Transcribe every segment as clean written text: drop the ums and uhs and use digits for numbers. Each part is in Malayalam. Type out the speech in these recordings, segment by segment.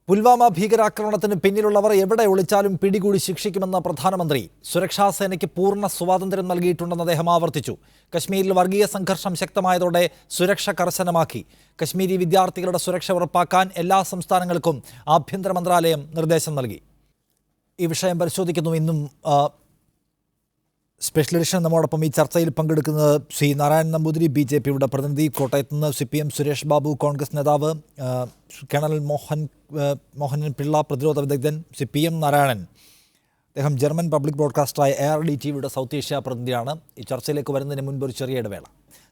പുൽവാമ ഭീകരാക്രമണത്തിന് പിന്നിലുള്ളവർ എവിടെ ഒളിച്ചാലും പിടികൂടി ശിക്ഷിക്കുമെന്ന പ്രധാനമന്ത്രി. സുരക്ഷാ സേനയ്ക്ക് പൂർണ്ണ സ്വാതന്ത്ര്യം നൽകിയിട്ടുണ്ടെന്ന് അദ്ദേഹം ആവർത്തിച്ചു. കശ്മീരിൽ വർഗീയ സംഘർഷം ശക്തമായതോടെ സുരക്ഷ കർശനമാക്കി. കശ്മീരി വിദ്യാർത്ഥികളുടെ സുരക്ഷ ഉറപ്പാക്കാൻ എല്ലാ സംസ്ഥാനങ്ങൾക്കും ആഭ്യന്തര മന്ത്രാലയം നിർദ്ദേശം നൽകി. ഈ വിഷയം പരിശോധിക്കുന്നു. ഇന്നും സ്പെഷ്യൽ എഡിഷൻ നമ്മോടൊപ്പം ഈ ചർച്ചയിൽ പങ്കെടുക്കുന്നത് ശ്രീ നാരായണൻ നമ്പൂതിരി, BJPയുടെ പ്രതിനിധി, കോട്ടയത്ത് നിന്ന് CPM സുരേഷ് ബാബു, കോൺഗ്രസ് നേതാവ്, കേണൽ മോഹനൻ പിള്ള, പ്രതിരോധ വിദഗ്ധൻ, PM നാരായണൻ, അദ്ദേഹം ജർമ്മൻ പബ്ലിക് ബ്രോഡ്കാസ്റ്ററായ ARD-TVയുടെ സൗത്ത് ഏഷ്യ പ്രതിനിധിയാണ്. ഈ ചർച്ചയിലേക്ക് വരുന്നതിന് മുൻപ് ഒരു ചെറിയ ഇടവേള.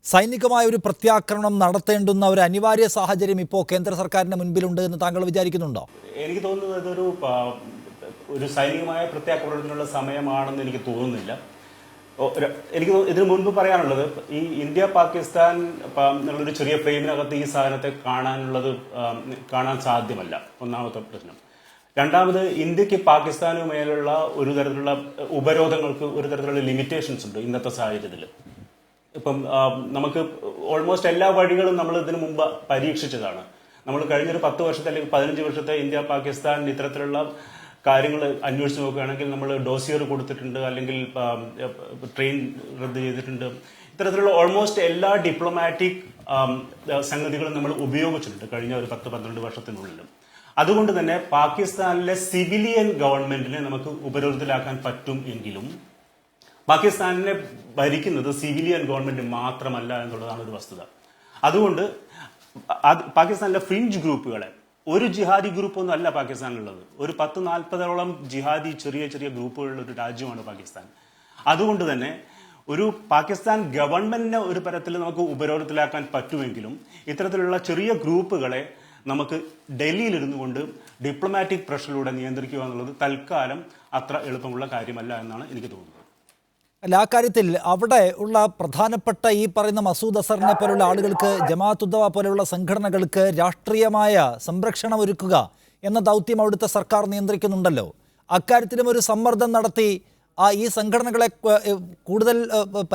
സൈനികമായ ഒരു പ്രത്യാക്രമണം നടത്തേണ്ടുന്ന ഒരു അനിവാര്യ സാഹചര്യം ഇപ്പോൾ കേന്ദ്ര സർക്കാരിന് മുൻപിലുണ്ട് എന്ന് താങ്കൾ വിചാരിക്കുന്നുണ്ടോ? എനിക്ക് തോന്നുന്നത് ഇതൊരു സൈനികമായ പ്രത്യാക്രമണത്തിനുള്ള സമയമാണെന്ന് എനിക്ക് തോന്നുന്നില്ല. എനിക്ക് ഇതിനു മുൻപ് പറയാനുള്ളത്, ഈ ഇന്ത്യ പാകിസ്ഥാൻ എന്നുള്ളൊരു ചെറിയ ഫ്രെയിമിനകത്ത് ഈ സാധനത്തെ കാണാൻ സാധ്യമല്ല. ഒന്നാമത്തെ പ്രശ്നം. രണ്ടാമത്, ഇന്ത്യക്ക് പാകിസ്ഥാനുമേലുള്ള ഒരു തരത്തിലുള്ള ഉപരോധങ്ങൾക്ക് ഒരു തരത്തിലുള്ള ലിമിറ്റേഷൻസ് ഉണ്ട് ഇന്നത്തെ സാഹചര്യത്തിൽ. ഇപ്പം നമുക്ക് ഓൾമോസ്റ്റ് എല്ലാ വഴികളും നമ്മൾ ഇതിനു മുമ്പ് പരീക്ഷിച്ചതാണ്. നമ്മൾ കഴിഞ്ഞൊരു 10 വർഷത്തെ അല്ലെങ്കിൽ 15 വർഷത്തെ ഇന്ത്യ പാകിസ്ഥാൻ ഇത്തരത്തിലുള്ള കാര്യങ്ങൾ അന്വേഷിച്ച് നോക്കുകയാണെങ്കിൽ നമ്മൾ ഡോസിയർ കൊടുത്തിട്ടുണ്ട്, അല്ലെങ്കിൽ ട്രെയിൻ റദ്ദ് ചെയ്തിട്ടുണ്ട്. ഇത്തരത്തിലുള്ള ഓൾമോസ്റ്റ് എല്ലാ ഡിപ്ലോമാറ്റിക് സംഗതികളും നമ്മൾ ഉപയോഗിച്ചിട്ടുണ്ട് കഴിഞ്ഞ ഒരു 10-12 വർഷത്തിനുള്ളിൽ. അതുകൊണ്ട് തന്നെ പാകിസ്ഥാനിലെ സിവിലിയൻ ഗവൺമെന്റിനെ നമുക്ക് ഉപരോധത്തിലാക്കാൻ പറ്റും എങ്കിലും പാകിസ്ഥാനിനെ ഭരിക്കുന്നത് സിവിലിയൻ ഗവൺമെന്റ് മാത്രമല്ല എന്നുള്ളതാണ് ഒരു വസ്തുത. അതുകൊണ്ട് പാകിസ്ഥാനിലെ ഫ്രിഞ്ച് ഗ്രൂപ്പുകളെ, ഒരു ജിഹാദി ഗ്രൂപ്പൊന്നും അല്ല പാകിസ്ഥാനിലുള്ളത്, ഒരു 10-40ഓളം ജിഹാദി ചെറിയ ചെറിയ ഗ്രൂപ്പുകളുള്ള ഒരു രാജ്യമാണ് പാകിസ്ഥാൻ. അതുകൊണ്ട് തന്നെ ഒരു പാകിസ്ഥാൻ ഗവൺമെന്റിനെ ഒരു തരത്തിൽ നമുക്ക് ഉപരോധത്തിലാക്കാൻ പറ്റുമെങ്കിലും ഇത്തരത്തിലുള്ള ചെറിയ ഗ്രൂപ്പുകളെ നമുക്ക് ഡൽഹിയിലിരുന്നു കൊണ്ട് ഡിപ്ലോമാറ്റിക് പ്രഷറിലൂടെ നിയന്ത്രിക്കുക എന്നുള്ളത് തൽക്കാലം അത്ര എളുപ്പമുള്ള കാര്യമല്ല എന്നാണ് എനിക്ക് തോന്നുന്നത്. അല്ല, ആ കാര്യത്തിൽ അവിടെ ഉള്ള പ്രധാനപ്പെട്ട ഈ പറയുന്ന മസൂദ് അസറിനെ പോലുള്ള ആളുകൾക്ക്, ജമാഅത്ത് ഉദ്ദവ പോലെയുള്ള സംഘടനകൾക്ക് രാഷ്ട്രീയമായ സംരക്ഷണം ഒരുക്കുക എന്ന ദൗത്യം അവിടുത്തെ സർക്കാർ നിയന്ത്രിക്കുന്നുണ്ടല്ലോ. അക്കാര്യത്തിലും ഒരു സമ്മർദ്ദം നടത്തി ഈ സംഘടനകളെ കൂടുതൽ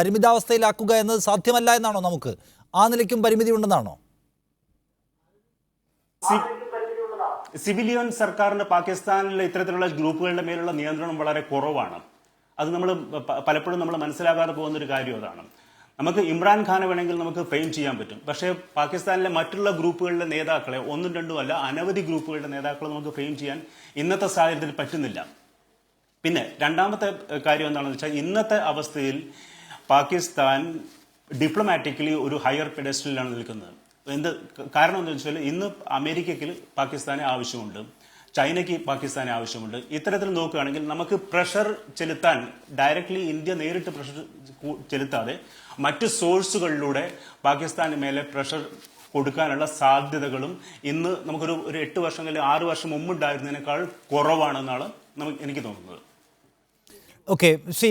പരിമിതാവസ്ഥയിലാക്കുക എന്നത് സാധ്യമല്ല എന്നാണോ? നമുക്ക് ആ നിലയ്ക്കും പരിമിതി ഉണ്ടെന്നാണോ? സിവിലിയൻ സർക്കാരിന് പാകിസ്ഥാനിലെ ഇത്തരത്തിലുള്ള ഗ്രൂപ്പുകളുടെ മേലുള്ള നിയന്ത്രണം വളരെ കുറവാണ്. അത് പലപ്പോഴും നമ്മൾ മനസ്സിലാകാതെ പോകുന്നൊരു കാര്യം അതാണ്. നമുക്ക് ഇമ്രാൻഖാനെ വേണമെങ്കിൽ നമുക്ക് ഫ്രെയിം ചെയ്യാൻ പറ്റും, പക്ഷേ പാകിസ്ഥാനിലെ മറ്റുള്ള ഗ്രൂപ്പുകളുടെ നേതാക്കളെ, ഒന്നും രണ്ടും അല്ല അനവധി ഗ്രൂപ്പുകളുടെ നേതാക്കളെ നമുക്ക് ഫ്രെയിം ചെയ്യാൻ ഇന്നത്തെ സാഹചര്യത്തിൽ പറ്റുന്നില്ല. പിന്നെ രണ്ടാമത്തെ കാര്യം എന്താണെന്ന് വെച്ചാൽ, ഇന്നത്തെ അവസ്ഥയിൽ പാകിസ്ഥാൻ ഡിപ്ലോമാറ്റിക്കലി ഒരു ഹയർ പെഡസ്റ്റലിലാണ് നിൽക്കുന്നത്. കാരണം എന്താണെന്ന് വെച്ചാൽ, ഇന്ന് അമേരിക്കയ്ക്ക് പാകിസ്ഥാനെ ആവശ്യമുണ്ട്, ചൈനയ്ക്ക് പാകിസ്ഥാനെ ആവശ്യമുണ്ട്. ഇത്തരത്തിൽ നോക്കുകയാണെങ്കിൽ നമുക്ക് പ്രഷർ ചെലുത്താൻ, ഡയറക്ട്ലി ഇന്ത്യ നേരിട്ട് പ്രഷർ ചെലുത്താതെ മറ്റ് സോഴ്സുകളിലൂടെ പാകിസ്ഥാന് മേലെ പ്രഷർ കൊടുക്കാനുള്ള സാധ്യതകളും ഇന്ന് നമുക്കൊരു 8 വർഷം അല്ലെങ്കിൽ 6 വർഷം മുമ്പുണ്ടായിരുന്നതിനേക്കാൾ കുറവാണെന്നാണ് എനിക്ക് തോന്നുന്നത്. ഓക്കെ, ശ്രീ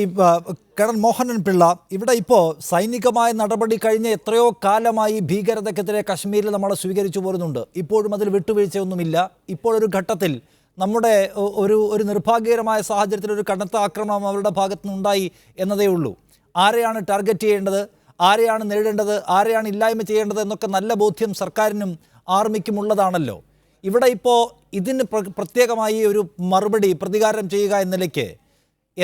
കേണൽ മോഹനൻ പിള്ള, ഇവിടെ ഇപ്പോൾ സൈനികമായ നടപടി കഴിഞ്ഞ എത്രയോ കാലമായി ഭീകരതയ്ക്കെതിരെ കശ്മീരിൽ നമ്മൾ സ്വീകരിച്ചു പോരുന്നുണ്ട്. ഇപ്പോഴും അതിൽ വിട്ടുവീഴ്ചയൊന്നുമില്ല. ഇപ്പോഴൊരു ഘട്ടത്തിൽ നമ്മുടെ ഒരു നിർഭാഗ്യകരമായ സാഹചര്യത്തിൽ ഒരു കനത്ത ആക്രമണം അവരുടെ ഭാഗത്തു നിന്നുണ്ടായി എന്നതേ ഉള്ളൂ. ആരെയാണ് ടാർഗറ്റ് ചെയ്യേണ്ടത്, ആരെയാണ് നേരിടേണ്ടത്, ആരെയാണ് ഇല്ലായ്മ ചെയ്യേണ്ടത് എന്നൊക്കെ നല്ല ബോധ്യം സർക്കാരിനും ആർമിക്കും ഉള്ളതാണല്ലോ. ഇവിടെ ഇപ്പോൾ ഇതിന് പ്രത്യേകമായി ഒരു മറുപടി, പ്രതികാരം ചെയ്യുക എന്ന നിലയ്ക്ക്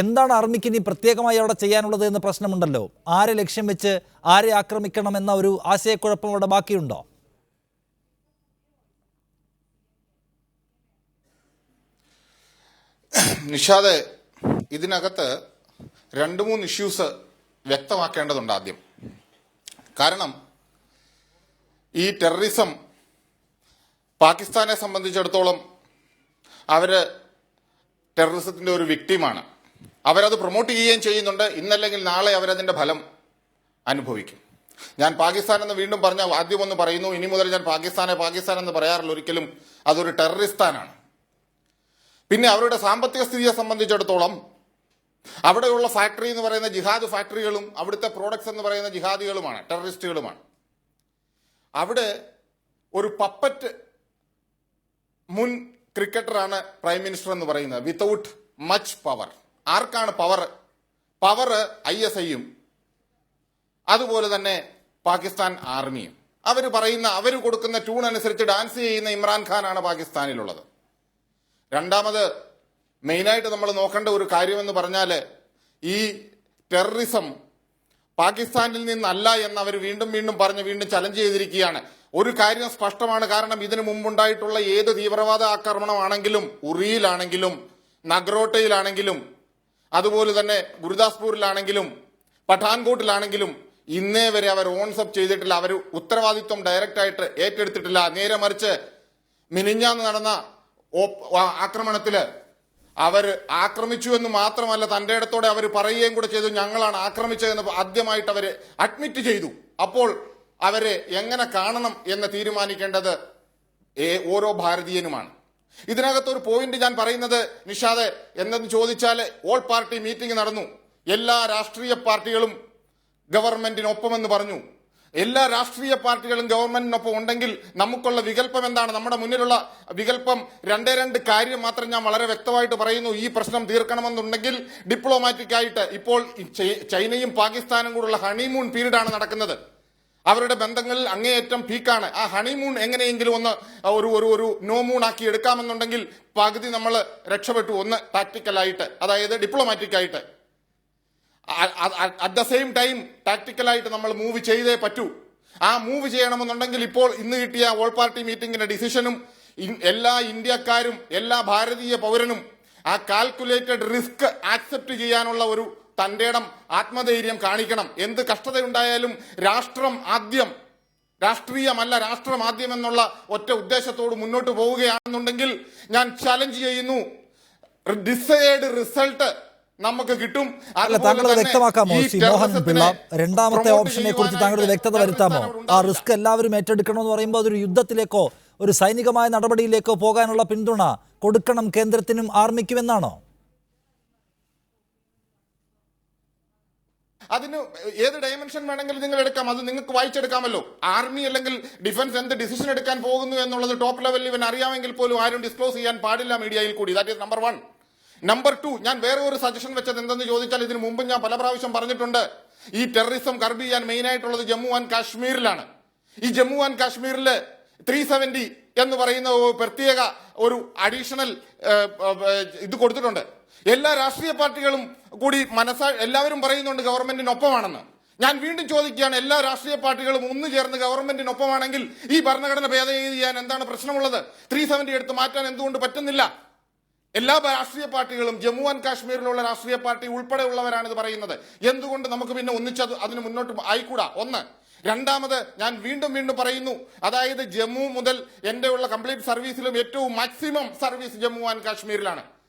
എന്താണ് ആർമിക്ക് ഇനി പ്രത്യേകമായി അവിടെ ചെയ്യാനുള്ളത് എന്ന പ്രശ്നമുണ്ടല്ലോ. ആരെ ലക്ഷ്യം വെച്ച് ആരെ ആക്രമിക്കണം എന്ന ഒരു ആശയക്കുഴപ്പം അവിടെ ബാക്കിയുണ്ടോ? നിഷാദ്, ഇതിനകത്ത് 2-3 ഇഷ്യൂസ് വ്യക്തമാക്കേണ്ടതുണ്ട് ആദ്യം. കാരണം ഈ ടെററിസം പാകിസ്ഥാനെ സംബന്ധിച്ചിടത്തോളം അവര് ടെററിസത്തിന്റെ ഒരു വിക്ടിമാണ്. അവരത് പ്രൊമോട്ട് ചെയ്യുകയും ചെയ്യുന്നുണ്ട്. ഇന്നല്ലെങ്കിൽ നാളെ അവരതിന്റെ ഫലം അനുഭവിക്കും. ഞാൻ പാകിസ്ഥാൻ എന്ന് വീണ്ടും ആദ്യം ഒന്ന് പറയുന്നു, ഇനി മുതൽ ഞാൻ പാകിസ്ഥാൻ എന്ന് പറയാറില്ല ഒരിക്കലും. അതൊരു ടെററിസ്ഥാനാണ്. പിന്നെ അവരുടെ സാമ്പത്തിക സ്ഥിതിയെ സംബന്ധിച്ചിടത്തോളം അവിടെയുള്ള ഫാക്ടറി എന്ന് പറയുന്ന ജിഹാദ് ഫാക്ടറികളും അവിടുത്തെ പ്രോഡക്ട്സ് എന്ന് പറയുന്ന ജിഹാദികളുമാണ്, ടെററിസ്റ്റുകളുമാണ്. അവിടെ ഒരു പപ്പറ്റ് മുൻ ക്രിക്കറ്ററാണ് പ്രൈം മിനിസ്റ്റർ എന്ന് പറയുന്നത്, വിത്തൗട്ട് മച്ച് പവർ. ആർക്കാണ് പവർ? ISIയും അതുപോലെ തന്നെ പാകിസ്ഥാൻ ആർമിയും. അവർ കൊടുക്കുന്ന ട്യൂൺ അനുസരിച്ച് ഡാൻസ് ചെയ്യുന്ന ഇമ്രാൻഖാനാണ് പാകിസ്ഥാനിലുള്ളത്. രണ്ടാമത് മെയിനായിട്ട് നമ്മൾ നോക്കേണ്ട ഒരു കാര്യമെന്ന് പറഞ്ഞാൽ ഈ ടെററിസം പാകിസ്ഥാനിൽ നിന്നല്ല എന്ന് അവർ വീണ്ടും വീണ്ടും പറഞ്ഞ് വീണ്ടും ചലഞ്ച് ചെയ്തിരിക്കുകയാണ്. ഒരു കാര്യം സ്പഷ്ടമാണ്. കാരണം ഇതിനു മുമ്പുണ്ടായിട്ടുള്ള ഏത് തീവ്രവാദ ആക്രമണമാണെങ്കിലും, ഉറിയിലാണെങ്കിലും നഗ്രോട്ടയിലാണെങ്കിലും അതുപോലെ തന്നെ ഗുരുദാസ്പൂരിലാണെങ്കിലും പഠാൻകോട്ടിലാണെങ്കിലും ഇന്നേ വരെ അവർ ഓൺസപ്പ് ചെയ്തിട്ടില്ല. അവർ ഉത്തരവാദിത്വം ഡയറക്റ്റായിട്ട് ഏറ്റെടുത്തിട്ടില്ല. നേരെ മറിച്ച് മിനിഞ്ഞാന്ന് നടന്ന ആക്രമണത്തില് അവർ ആക്രമിച്ചു എന്ന് മാത്രമല്ല, തന്റെ ഇടത്തോടെ അവർ പറയുകയും കൂടെ ചെയ്തു, ഞങ്ങളാണ് ആക്രമിച്ചതെന്ന് ആദ്യമായിട്ട് അവർ അഡ്മിറ്റ് ചെയ്തു. അപ്പോൾ അവരെ എങ്ങനെ കാണണം എന്ന് തീരുമാനിക്കേണ്ടത് ഓരോ ഭാരതീയനുമാണ്. ഇതിനകത്ത് ഒരു പോയിന്റ് ഞാൻ പറയുന്നത് നിഷാദ് എന്തെന്ന് ചോദിച്ചാൽ, ഓൾ പാർട്ടി മീറ്റിംഗ് നടന്നു. എല്ലാ രാഷ്ട്രീയ പാർട്ടികളും ഗവൺമെന്റിനൊപ്പമെന്ന് പറഞ്ഞു. എല്ലാ രാഷ്ട്രീയ പാർട്ടികളും ഗവൺമെന്റിനൊപ്പം ഉണ്ടെങ്കിൽ നമുക്കുള്ള വികല്പം എന്താണ്? നമ്മുടെ മുന്നിലുള്ള വികല്പം രണ്ട് കാര്യം മാത്രം ഞാൻ വളരെ വ്യക്തമായിട്ട് പറയുന്നു. ഈ പ്രശ്നം തീർക്കണമെന്നുണ്ടെങ്കിൽ ഡിപ്ലോമാറ്റിക് ആയിട്ട് ഇപ്പോൾ ചൈനയും പാകിസ്ഥാനും കൂടെയുള്ള ഹണിമൂൺ പീരീഡ് ആണ് നടക്കുന്നത്. അവരുടെ ബന്ധങ്ങളിൽ അങ്ങേയറ്റം പീക്കാണ്. ആ ഹണിമൂൺ എങ്ങനെയെങ്കിലും ഒന്ന് ഒരു നോ മൂൺ ആക്കി എടുക്കാമെന്നുണ്ടെങ്കിൽ പകുതി നമ്മൾ രക്ഷപ്പെട്ടു. ഒന്ന് ടാക്ടിക്കലായിട്ട്, അതായത് ഡിപ്ലോമാറ്റിക് ആയിട്ട്. അറ്റ് ദ സെയിം ടൈം ടാക്ടിക്കലായിട്ട് നമ്മൾ മൂവ് ചെയ്തേ പറ്റൂ. ആ മൂവ് ചെയ്യണമെന്നുണ്ടെങ്കിൽ ഇപ്പോൾ ഇന്ന് കിട്ടിയ ഓൾ പാർട്ടി മീറ്റിംഗിന്റെ ഡിസിഷനും എല്ലാ ഇന്ത്യക്കാരും എല്ലാ ഭാരതീയ പൗരനും ആ കാൽക്കുലേറ്റഡ് റിസ്ക് ആക്സെപ്റ്റ് ചെയ്യാനുള്ള ഒരു തന്റെ ഇടം ആത്മധൈര്യം കാണിക്കണം. എന്ത് കഷ്ടതയുണ്ടായാലും രാഷ്ട്രം ആദ്യം, രാഷ്ട്രീയമല്ല രാഷ്ട്രം ആദ്യം എന്നുള്ള ഒറ്റ ഉദ്ദേശത്തോട് മുന്നോട്ട് പോവുകയാണെന്നുണ്ടെങ്കിൽ ഞാൻ ചലഞ്ച് ചെയ്യുന്നു, ഡിസൈഡ് റിസൾട്ട് നമുക്ക് കിട്ടും. താങ്കൾ വ്യക്തമാക്കാമോ സി മോഹൻ പിള്ള, രണ്ടാമത്തെ ഓപ്ഷനെ കുറിച്ച് താങ്കൾ വ്യക്തത വരുത്താമോ? ആ റിസ്ക് എല്ലാവരും ഏറ്റെടുക്കണമെന്ന് പറയുമ്പോൾ അതൊരു യുദ്ധത്തിലേക്കോ ഒരു സൈനികമായ നടപടിയിലേക്കോ പോകാനുള്ള പിന്തുണ കൊടുക്കണം കേന്ദ്രത്തിനും ആർമിക്കുമെന്നാണോ? അതിന് ഏത് ഡയമെൻഷൻ വേണമെങ്കിലും നിങ്ങൾ എടുക്കാം. അത് നിങ്ങൾക്ക് വായിച്ചെടുക്കാമല്ലോ. ആർമി അല്ലെങ്കിൽ ഡിഫൻസ് എന്ത് ഡിസിഷൻ എടുക്കാൻ പോകുന്നു എന്നുള്ളത് ടോപ്പ് ലെവലിൽ ഇവൻ അറിയാമെങ്കിൽ പോലും ആരും ഡിസ്ക്ലോസ് ചെയ്യാൻ പാടില്ല മീഡിയയിൽ കൂടി. That is number 1. നമ്പർ 2, ഞാൻ വേറെ ഒരു സജഷൻ വെച്ചത് എന്തെന്ന് ചോദിച്ചാൽ, ഇതിനു മുമ്പ് ഞാൻ പല പ്രാവശ്യം പറഞ്ഞിട്ടുണ്ട്, ഈ ടെററിസം കർബ് ചെയ്യാൻ മെയിൻ ആയിട്ടുള്ളത് ജമ്മു ആൻഡ് കാശ്മീരിലാണ്. ഈ ജമ്മു ആൻഡ് കാശ്മീരിൽ 370 എന്ന് പറയുന്ന പ്രത്യേക ഒരു അഡീഷണൽ ഇത് കൊടുത്തിട്ടുണ്ട്. എല്ലാ രാഷ്ട്രീയ പാർട്ടികളും കൂടി എല്ലാവരും പറയുന്നുണ്ട് ഗവൺമെന്റിനൊപ്പമാണെന്ന്. ഞാൻ വീണ്ടും ചോദിക്കുകയാണ്, എല്ലാ രാഷ്ട്രീയ പാർട്ടികളും ഒന്നു ചേർന്ന് ഗവൺമെന്റിനൊപ്പമാണെങ്കിൽ ഈ ഭരണഘടന ഭേദഗതി ചെയ്യാൻ എന്താണ് പ്രശ്നമുള്ളത്? 370 എടുത്ത് മാറ്റാൻ എന്തുകൊണ്ട് പറ്റുന്നില്ല? എല്ലാ രാഷ്ട്രീയ പാർട്ടികളും, ജമ്മു ആൻഡ് കാശ്മീരിലുള്ള രാഷ്ട്രീയ പാർട്ടി ഉൾപ്പെടെയുള്ളവരാണ് ഇത് പറയുന്നത്. എന്തുകൊണ്ട് നമുക്ക് പിന്നെ ഒന്നിച്ചത് അതിന് മുന്നോട്ട് ആയിക്കൂടാ? ഒന്ന്. രണ്ടാമത്, ഞാൻ വീണ്ടും പറയുന്നു, അതായത് ജമ്മു മുതൽ എന്റെ ഉള്ള കംപ്ലീറ്റ് സർവീസിലും ഏറ്റവും മാക്സിമം സർവീസ് ജമ്മു ആൻഡ് കാശ്മീരിലാണ്.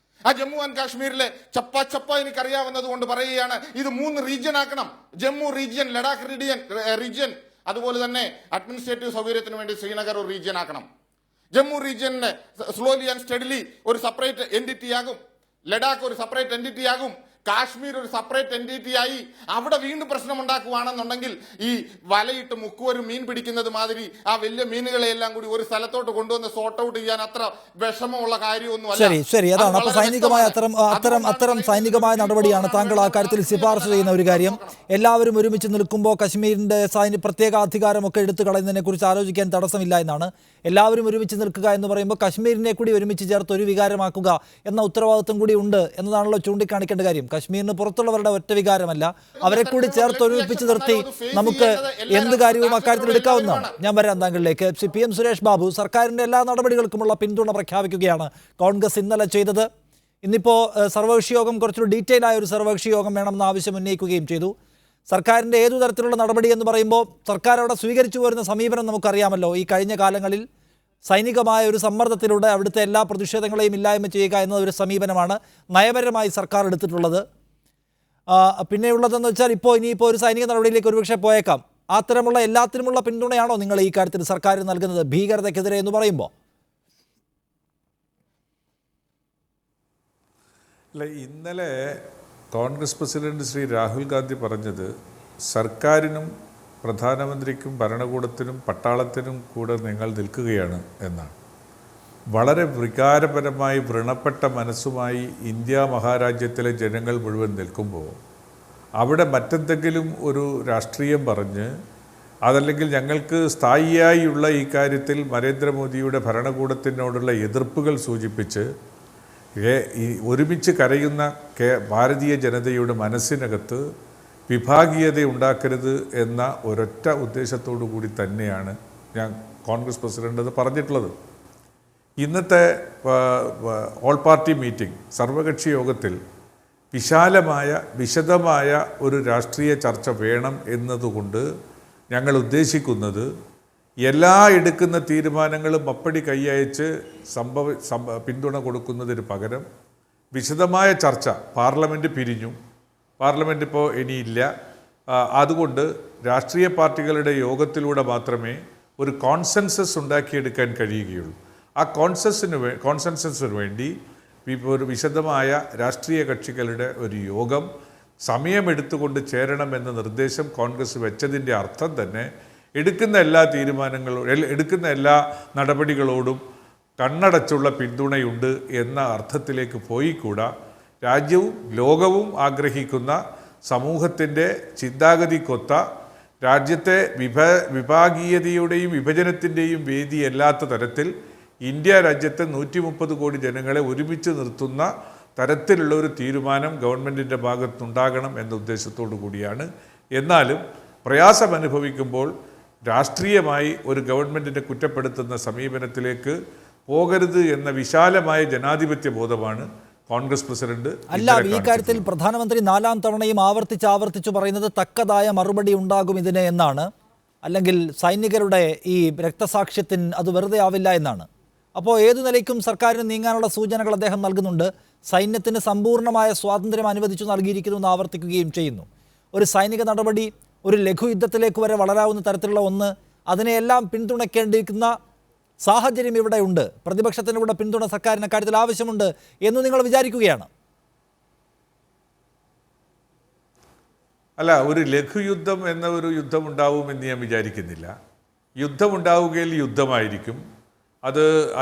ആ ജമ്മു ആൻഡ് കാശ്മീരിലെ ചപ്പ എനിക്കറിയാവുന്നത് കൊണ്ട് പറയുകയാണ്, ഇത് 3 റീജിയൻ ആക്കണം. ജമ്മു റീജിയൻ, ലഡാക്ക് റീജിയൻ, അതുപോലെ തന്നെ അഡ്മിനിസ്ട്രേറ്റീവ് സൗകര്യത്തിന് വേണ്ടി ശ്രീനഗർ ഒരു റീജിയൻ ആക്കണം. ജമ്മു റീജിയന് സ്ലോലി ആൻഡ് സ്റ്റഡിലി ഒരു സെപ്പറേറ്റ് എൻറ്റിറ്റി ആകും. ലഡാക്ക് ഒരു സെപ്പറേറ്റ് എൻറ്റിറ്റി ആകും. കാശ്മീർ ഒരു സെപ്പറേറ്റ് എൻറ്റിറ്റി ആയി അവിടെ വീണ്ടും പ്രശ്നം ഉണ്ടാക്കുകയാണെന്നുണ്ടെങ്കിൽ ഈ വലയിട്ട് മുക്കുവരും മീൻ പിടിക്കുന്നത് മാതിരി ആ വലിയ മീനുകളെ എല്ലാം കൂടി ഒരു സ്ഥലത്തോട്ട് കൊണ്ടുവന്ന് സോർട്ട് ഔട്ട് ചെയ്യാൻ അത്ര വിഷമമുള്ള കാര്യമൊന്നുമല്ല. ശരി, അതാണ്. അപ്പൊ സൈനികമായ അത്തരം സൈനികമായ നടപടിയാണ് താങ്കൾ ആ കാര്യത്തിൽ ശുപാർശ ചെയ്യുന്ന ഒരു കാര്യം. എല്ലാവരും ഒരുമിച്ച് നിൽക്കുമ്പോൾ കശ്മീരിന്റെ പ്രത്യേക അധികാരമൊക്കെ എടുത്തു കളയുന്നതിനെ കുറിച്ച് ആലോചിക്കാൻ തടസ്സമില്ല എന്നാണ്. എല്ലാവരും ഒരുമിച്ച് നിൽക്കുക എന്ന് പറയുമ്പോൾ കശ്മീരിനെ കൂടി ഒരുമിച്ച് ചേർത്ത് ഒരു വികാരമാക്കുക എന്ന ഉത്തരവാദിത്വം കൂടി ഉണ്ട് എന്നതാണല്ലോ ചൂണ്ടിക്കാണിക്കേണ്ട കാര്യം. കശ്മീരിന് പുറത്തുള്ളവരുടെ ഒറ്റ വികാരമല്ല, അവരെ കൂടി ചേർത്ത് ഒരുമിച്ച് നിർത്തി നമുക്ക് എന്ത് കാര്യവും അക്കാര്യത്തിൽ എടുക്കാവുന്നതാണ്. ഞാൻ വരാം താങ്കളിലേക്ക്. PM സുരേഷ് ബാബു, സർക്കാരിന്റെ എല്ലാ നടപടികൾക്കുമുള്ള പിന്തുണ പ്രഖ്യാപിക്കുകയാണ് കോൺഗ്രസ് ഇന്നലെ ചെയ്തത്. ഇന്നിപ്പോൾ സർവകക്ഷി യോഗം കുറച്ചൊരു ഡീറ്റെയിൽ ആയ ഒരു സർവകക്ഷി യോഗം വേണമെന്ന ആവശ്യം ഉന്നയിക്കുകയും ചെയ്തു. സർക്കാരിൻ്റെ ഏതു തരത്തിലുള്ള നടപടി എന്ന് പറയുമ്പോൾ സർക്കാർ അവിടെ സ്വീകരിച്ചു വരുന്ന സമീപനം നമുക്കറിയാമല്ലോ. ഈ കഴിഞ്ഞ കാലങ്ങളിൽ സൈനികമായ ഒരു സമ്മർദ്ദത്തിലൂടെ അവിടുത്തെ എല്ലാ പ്രതിഷേധങ്ങളെയും ഇല്ലായ്മ ചെയ്യുക എന്ന ഒരു സമീപനമാണ് നയപരമായി സർക്കാർ എടുത്തിട്ടുള്ളത്. പിന്നെയുള്ളതെന്ന് വെച്ചാൽ ഇനിയിപ്പോൾ ഒരു സൈനിക നടപടിയിലേക്ക് ഒരുപക്ഷെ പോയേക്കാം. അത്തരമുള്ള എല്ലാത്തിനുമുള്ള പിന്തുണയാണോ നിങ്ങൾ ഈ കാര്യത്തിൽ സർക്കാർ നൽകുന്നത് ഭീകരതയ്ക്കെതിരെ എന്ന് പറയുമ്പോൾ? അല്ല, ഇന്നലെ കോൺഗ്രസ് പ്രസിഡന്റ് ശ്രീ രാഹുൽ ഗാന്ധി പറഞ്ഞത് സർക്കാരിനും പ്രധാനമന്ത്രിക്കും ഭരണകൂടത്തിനും പട്ടാളത്തിനും കൂടെ നിങ്ങൾ നിൽക്കുകയാണ് എന്നാണ്. വളരെ വികാരപരമായി വ്രണപ്പെട്ട മനസ്സുമായി ഇന്ത്യ മഹാരാജ്യത്തിലെ ജനങ്ങൾ മുഴുവൻ നിൽക്കുമ്പോൾ അവിടെ മറ്റെന്തെങ്കിലും ഒരു രാഷ്ട്രീയം പറഞ്ഞ് അതല്ലെങ്കിൽ ഞങ്ങൾക്ക് സ്ഥായിയായുള്ള ഈ കാര്യത്തിൽ നരേന്ദ്രമോദിയുടെ ഭരണകൂടത്തിനോടുള്ള എതിർപ്പുകൾ സൂചിപ്പിച്ച് ഈ ഒരുമിച്ച് കരയുന്ന ഭാരതീയ ജനതയുടെ മനസ്സിനകത്ത് വിഭാഗീയത ഉണ്ടാക്കരുത് എന്ന ഒരൊറ്റ ഉദ്ദേശത്തോടു കൂടി തന്നെയാണ് ഞാൻ കോൺഗ്രസ് പ്രസിഡന്റ് അത് പറഞ്ഞിട്ടുള്ളത്. ഇന്നത്തെ ഓൾ പാർട്ടി മീറ്റിംഗ് സർവകക്ഷി യോഗത്തിൽ വിശാലമായ വിശദമായ ഒരു രാഷ്ട്രീയ ചർച്ച വേണം എന്നതുകൊണ്ട് ഞങ്ങൾ ഉദ്ദേശിക്കുന്നത് എല്ലാ എടുക്കുന്ന തീരുമാനങ്ങളും അപ്പടി കൈയയച്ച് പിന്തുണ കൊടുക്കുന്നതിന് പകരം വിശദമായ ചർച്ച. പാർലമെൻറ്റ് പിരിഞ്ഞു, പാർലമെൻറ്റ് ഇപ്പോൾ ഇനിയില്ല. അതുകൊണ്ട് രാഷ്ട്രീയ പാർട്ടികളുടെ യോഗത്തിലൂടെ മാത്രമേ ഒരു കോൺസെൻസസ് ഉണ്ടാക്കിയെടുക്കാൻ കഴിയുകയുള്ളൂ. ആ കോൺസെൻസസിന് വേണ്ടി ഇപ്പോൾ ഒരു വിശദമായ രാഷ്ട്രീയ കക്ഷികളുടെ ഒരു യോഗം സമയമെടുത്തുകൊണ്ട് ചേരണമെന്ന നിർദ്ദേശം കോൺഗ്രസ് വെച്ചതിൻ്റെ അർത്ഥം തന്നെ എടുക്കുന്ന എല്ലാ തീരുമാനങ്ങളോടും എടുക്കുന്ന എല്ലാ നടപടികളോടും കണ്ണടച്ചുള്ള പിന്തുണയുണ്ട് എന്ന അർത്ഥത്തിലേക്ക് പോയിക്കൂടാ. രാജ്യവും ലോകവും ആഗ്രഹിക്കുന്ന സമൂഹത്തിൻ്റെ ചിന്താഗതിക്കൊത്ത രാജ്യത്തെ വിഭാഗീയതയുടെയും വിഭജനത്തിൻ്റെയും വേദിയല്ലാത്ത തരത്തിൽ ഇന്ത്യ രാജ്യത്തെ 130 കോടി ജനങ്ങളെ ഒരുമിച്ച് നിർത്തുന്ന തരത്തിലുള്ള ഒരു തീരുമാനം ഗവൺമെൻറ്റിൻ്റെ ഭാഗത്തുണ്ടാകണം എന്ന ഉദ്ദേശത്തോടു കൂടിയാണ്. എന്നാലും പ്രയാസം അനുഭവിക്കുമ്പോൾ രാഷ്ട്രീയമായി ഒരു ഗവൺമെൻറ്റിനെ കുറ്റപ്പെടുത്തുന്ന സമീപനത്തിലേക്ക് പോകരുത് എന്ന വിശാലമായ ജനാധിപത്യ ബോധമാണ് കോൺഗ്രസ് പ്രസിഡന്റ്. അല്ല, ഈ കാര്യത്തിൽ പ്രധാനമന്ത്രി 4ാം തവണയും ആവർത്തിച്ചു പറയുന്നത് തക്കതായ മറുപടി ഉണ്ടാകും ഇതിന് എന്നാണ്. അല്ലെങ്കിൽ സൈനികരുടെ ഈ രക്തസാക്ഷ്യത്തിന് അത് വെറുതെ ആവില്ല എന്നാണ്. അപ്പോൾ ഏതു നിലയ്ക്കും സർക്കാരിന് നീങ്ങാനുള്ള സൂചനകൾ അദ്ദേഹം നൽകുന്നുണ്ട്. സൈന്യത്തിന് സമ്പൂർണ്ണമായ സ്വാതന്ത്ര്യം അനുവദിച്ചു നൽകിയിരിക്കുന്നു എന്ന് ആവർത്തിക്കുകയും ചെയ്യുന്നു. ഒരു സൈനിക നടപടി ഒരു ലഘുയുദ്ധത്തിലേക്ക് വരെ വളരാവുന്ന തരത്തിലുള്ള ഒന്ന്, അതിനെയെല്ലാം പിന്തുണയ്ക്കേണ്ടിയിരിക്കുന്ന സാഹചര്യം ഇവിടെ ഉണ്ട്. പ്രതിപക്ഷത്തിൻ്റെ കൂടെ പിന്തുണ സർക്കാരിന് കാര്യത്തിൽ ആവശ്യമുണ്ട് എന്ന് നിങ്ങൾ വിചാരിക്കുകയാണ്? അല്ല, ഒരു ലഘുയുദ്ധം എന്ന ഒരു യുദ്ധം ഉണ്ടാവുമെന്ന് ഞാൻ വിചാരിക്കുന്നില്ല. യുദ്ധമുണ്ടാവുകയിൽ യുദ്ധമായിരിക്കും.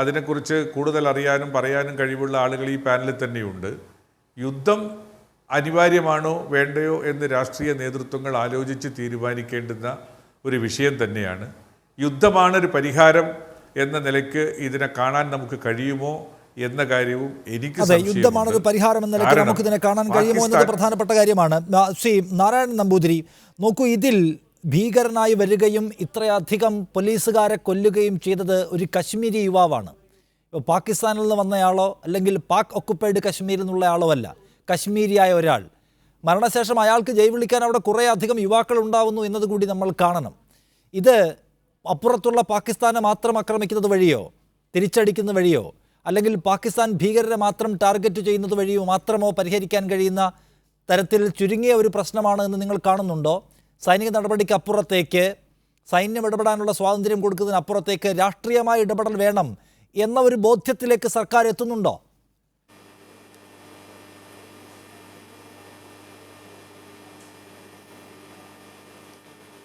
അതിനെക്കുറിച്ച് കൂടുതൽ അറിയാനും പറയാനും കഴിവുള്ള ആളുകൾ ഈ പാനലിൽ തന്നെയുണ്ട്. യുദ്ധം അനിവാര്യമാണോ വേണ്ടയോ എന്ന് രാഷ്ട്രീയ നേതൃത്വങ്ങൾ ആലോചിച്ച് തീരുമാനിക്കേണ്ടുന്ന ഒരു വിഷയം തന്നെയാണ്. യുദ്ധമാണ് ഒരു പരിഹാരം എന്ന നിലയ്ക്ക് ഇതിനെ കാണാൻ നമുക്ക് കഴിയുമോ എന്ന കാര്യവും എനിക്ക് യുദ്ധമാണൊരു പരിഹാരം എന്ന നിലയ്ക്ക് നമുക്ക് ഇതിനെ കാണാൻ കഴിയുമോ എന്നത് പ്രധാനപ്പെട്ട കാര്യമാണ്. ശ്രീ നാരായണൻ നമ്പൂതിരി, നോക്കൂ, ഇതിൽ ഭീകരനായി വരികയും ഇത്രയധികം പോലീസുകാരെ കൊല്ലുകയും ചെയ്തത് ഒരു കശ്മീരി യുവാവാണ്. പാകിസ്ഥാനിൽ നിന്ന് വന്നയാളോ അല്ലെങ്കിൽ പാക് ഒക്കുപ്പൈഡ് കശ്മീരിൽ നിന്നുള്ള ആളോ അല്ല, കശ്മീരിയായ ഒരാൾ. മരണശേഷം അയാൾക്ക് ജയ് വിളിക്കാൻ അവിടെ കുറേ അധികം യുവാക്കൾ ഉണ്ടാവുന്നു എന്നതുകൂടി നമ്മൾ കാണണം. ഇത് അപ്പുറത്തുള്ള പാകിസ്ഥാനെ മാത്രം ആക്രമിക്കുന്നത് വഴിയോ തിരിച്ചടിക്കുന്ന വഴിയോ അല്ലെങ്കിൽ പാകിസ്ഥാൻ ഭീകരരെ മാത്രം ടാർഗറ്റ് ചെയ്യുന്നത് വഴിയോ മാത്രമോ പരിഹരിക്കാൻ കഴിയുന്ന തരത്തിൽ ചുരുങ്ങിയ ഒരു പ്രശ്നമാണ് എന്ന് നിങ്ങൾ കാണുന്നുണ്ടോ? സൈനിക നടപടിക്ക് അപ്പുറത്തേക്ക്, സൈന്യം ഇടപെടാനുള്ള സ്വാതന്ത്ര്യം കൊടുക്കുന്നതിനപ്പുറത്തേക്ക് രാഷ്ട്രീയമായ ഇടപെടൽ വേണം എന്ന ഒരു ബോധ്യത്തിലേക്ക് സർക്കാർ എത്തുന്നുണ്ടോ?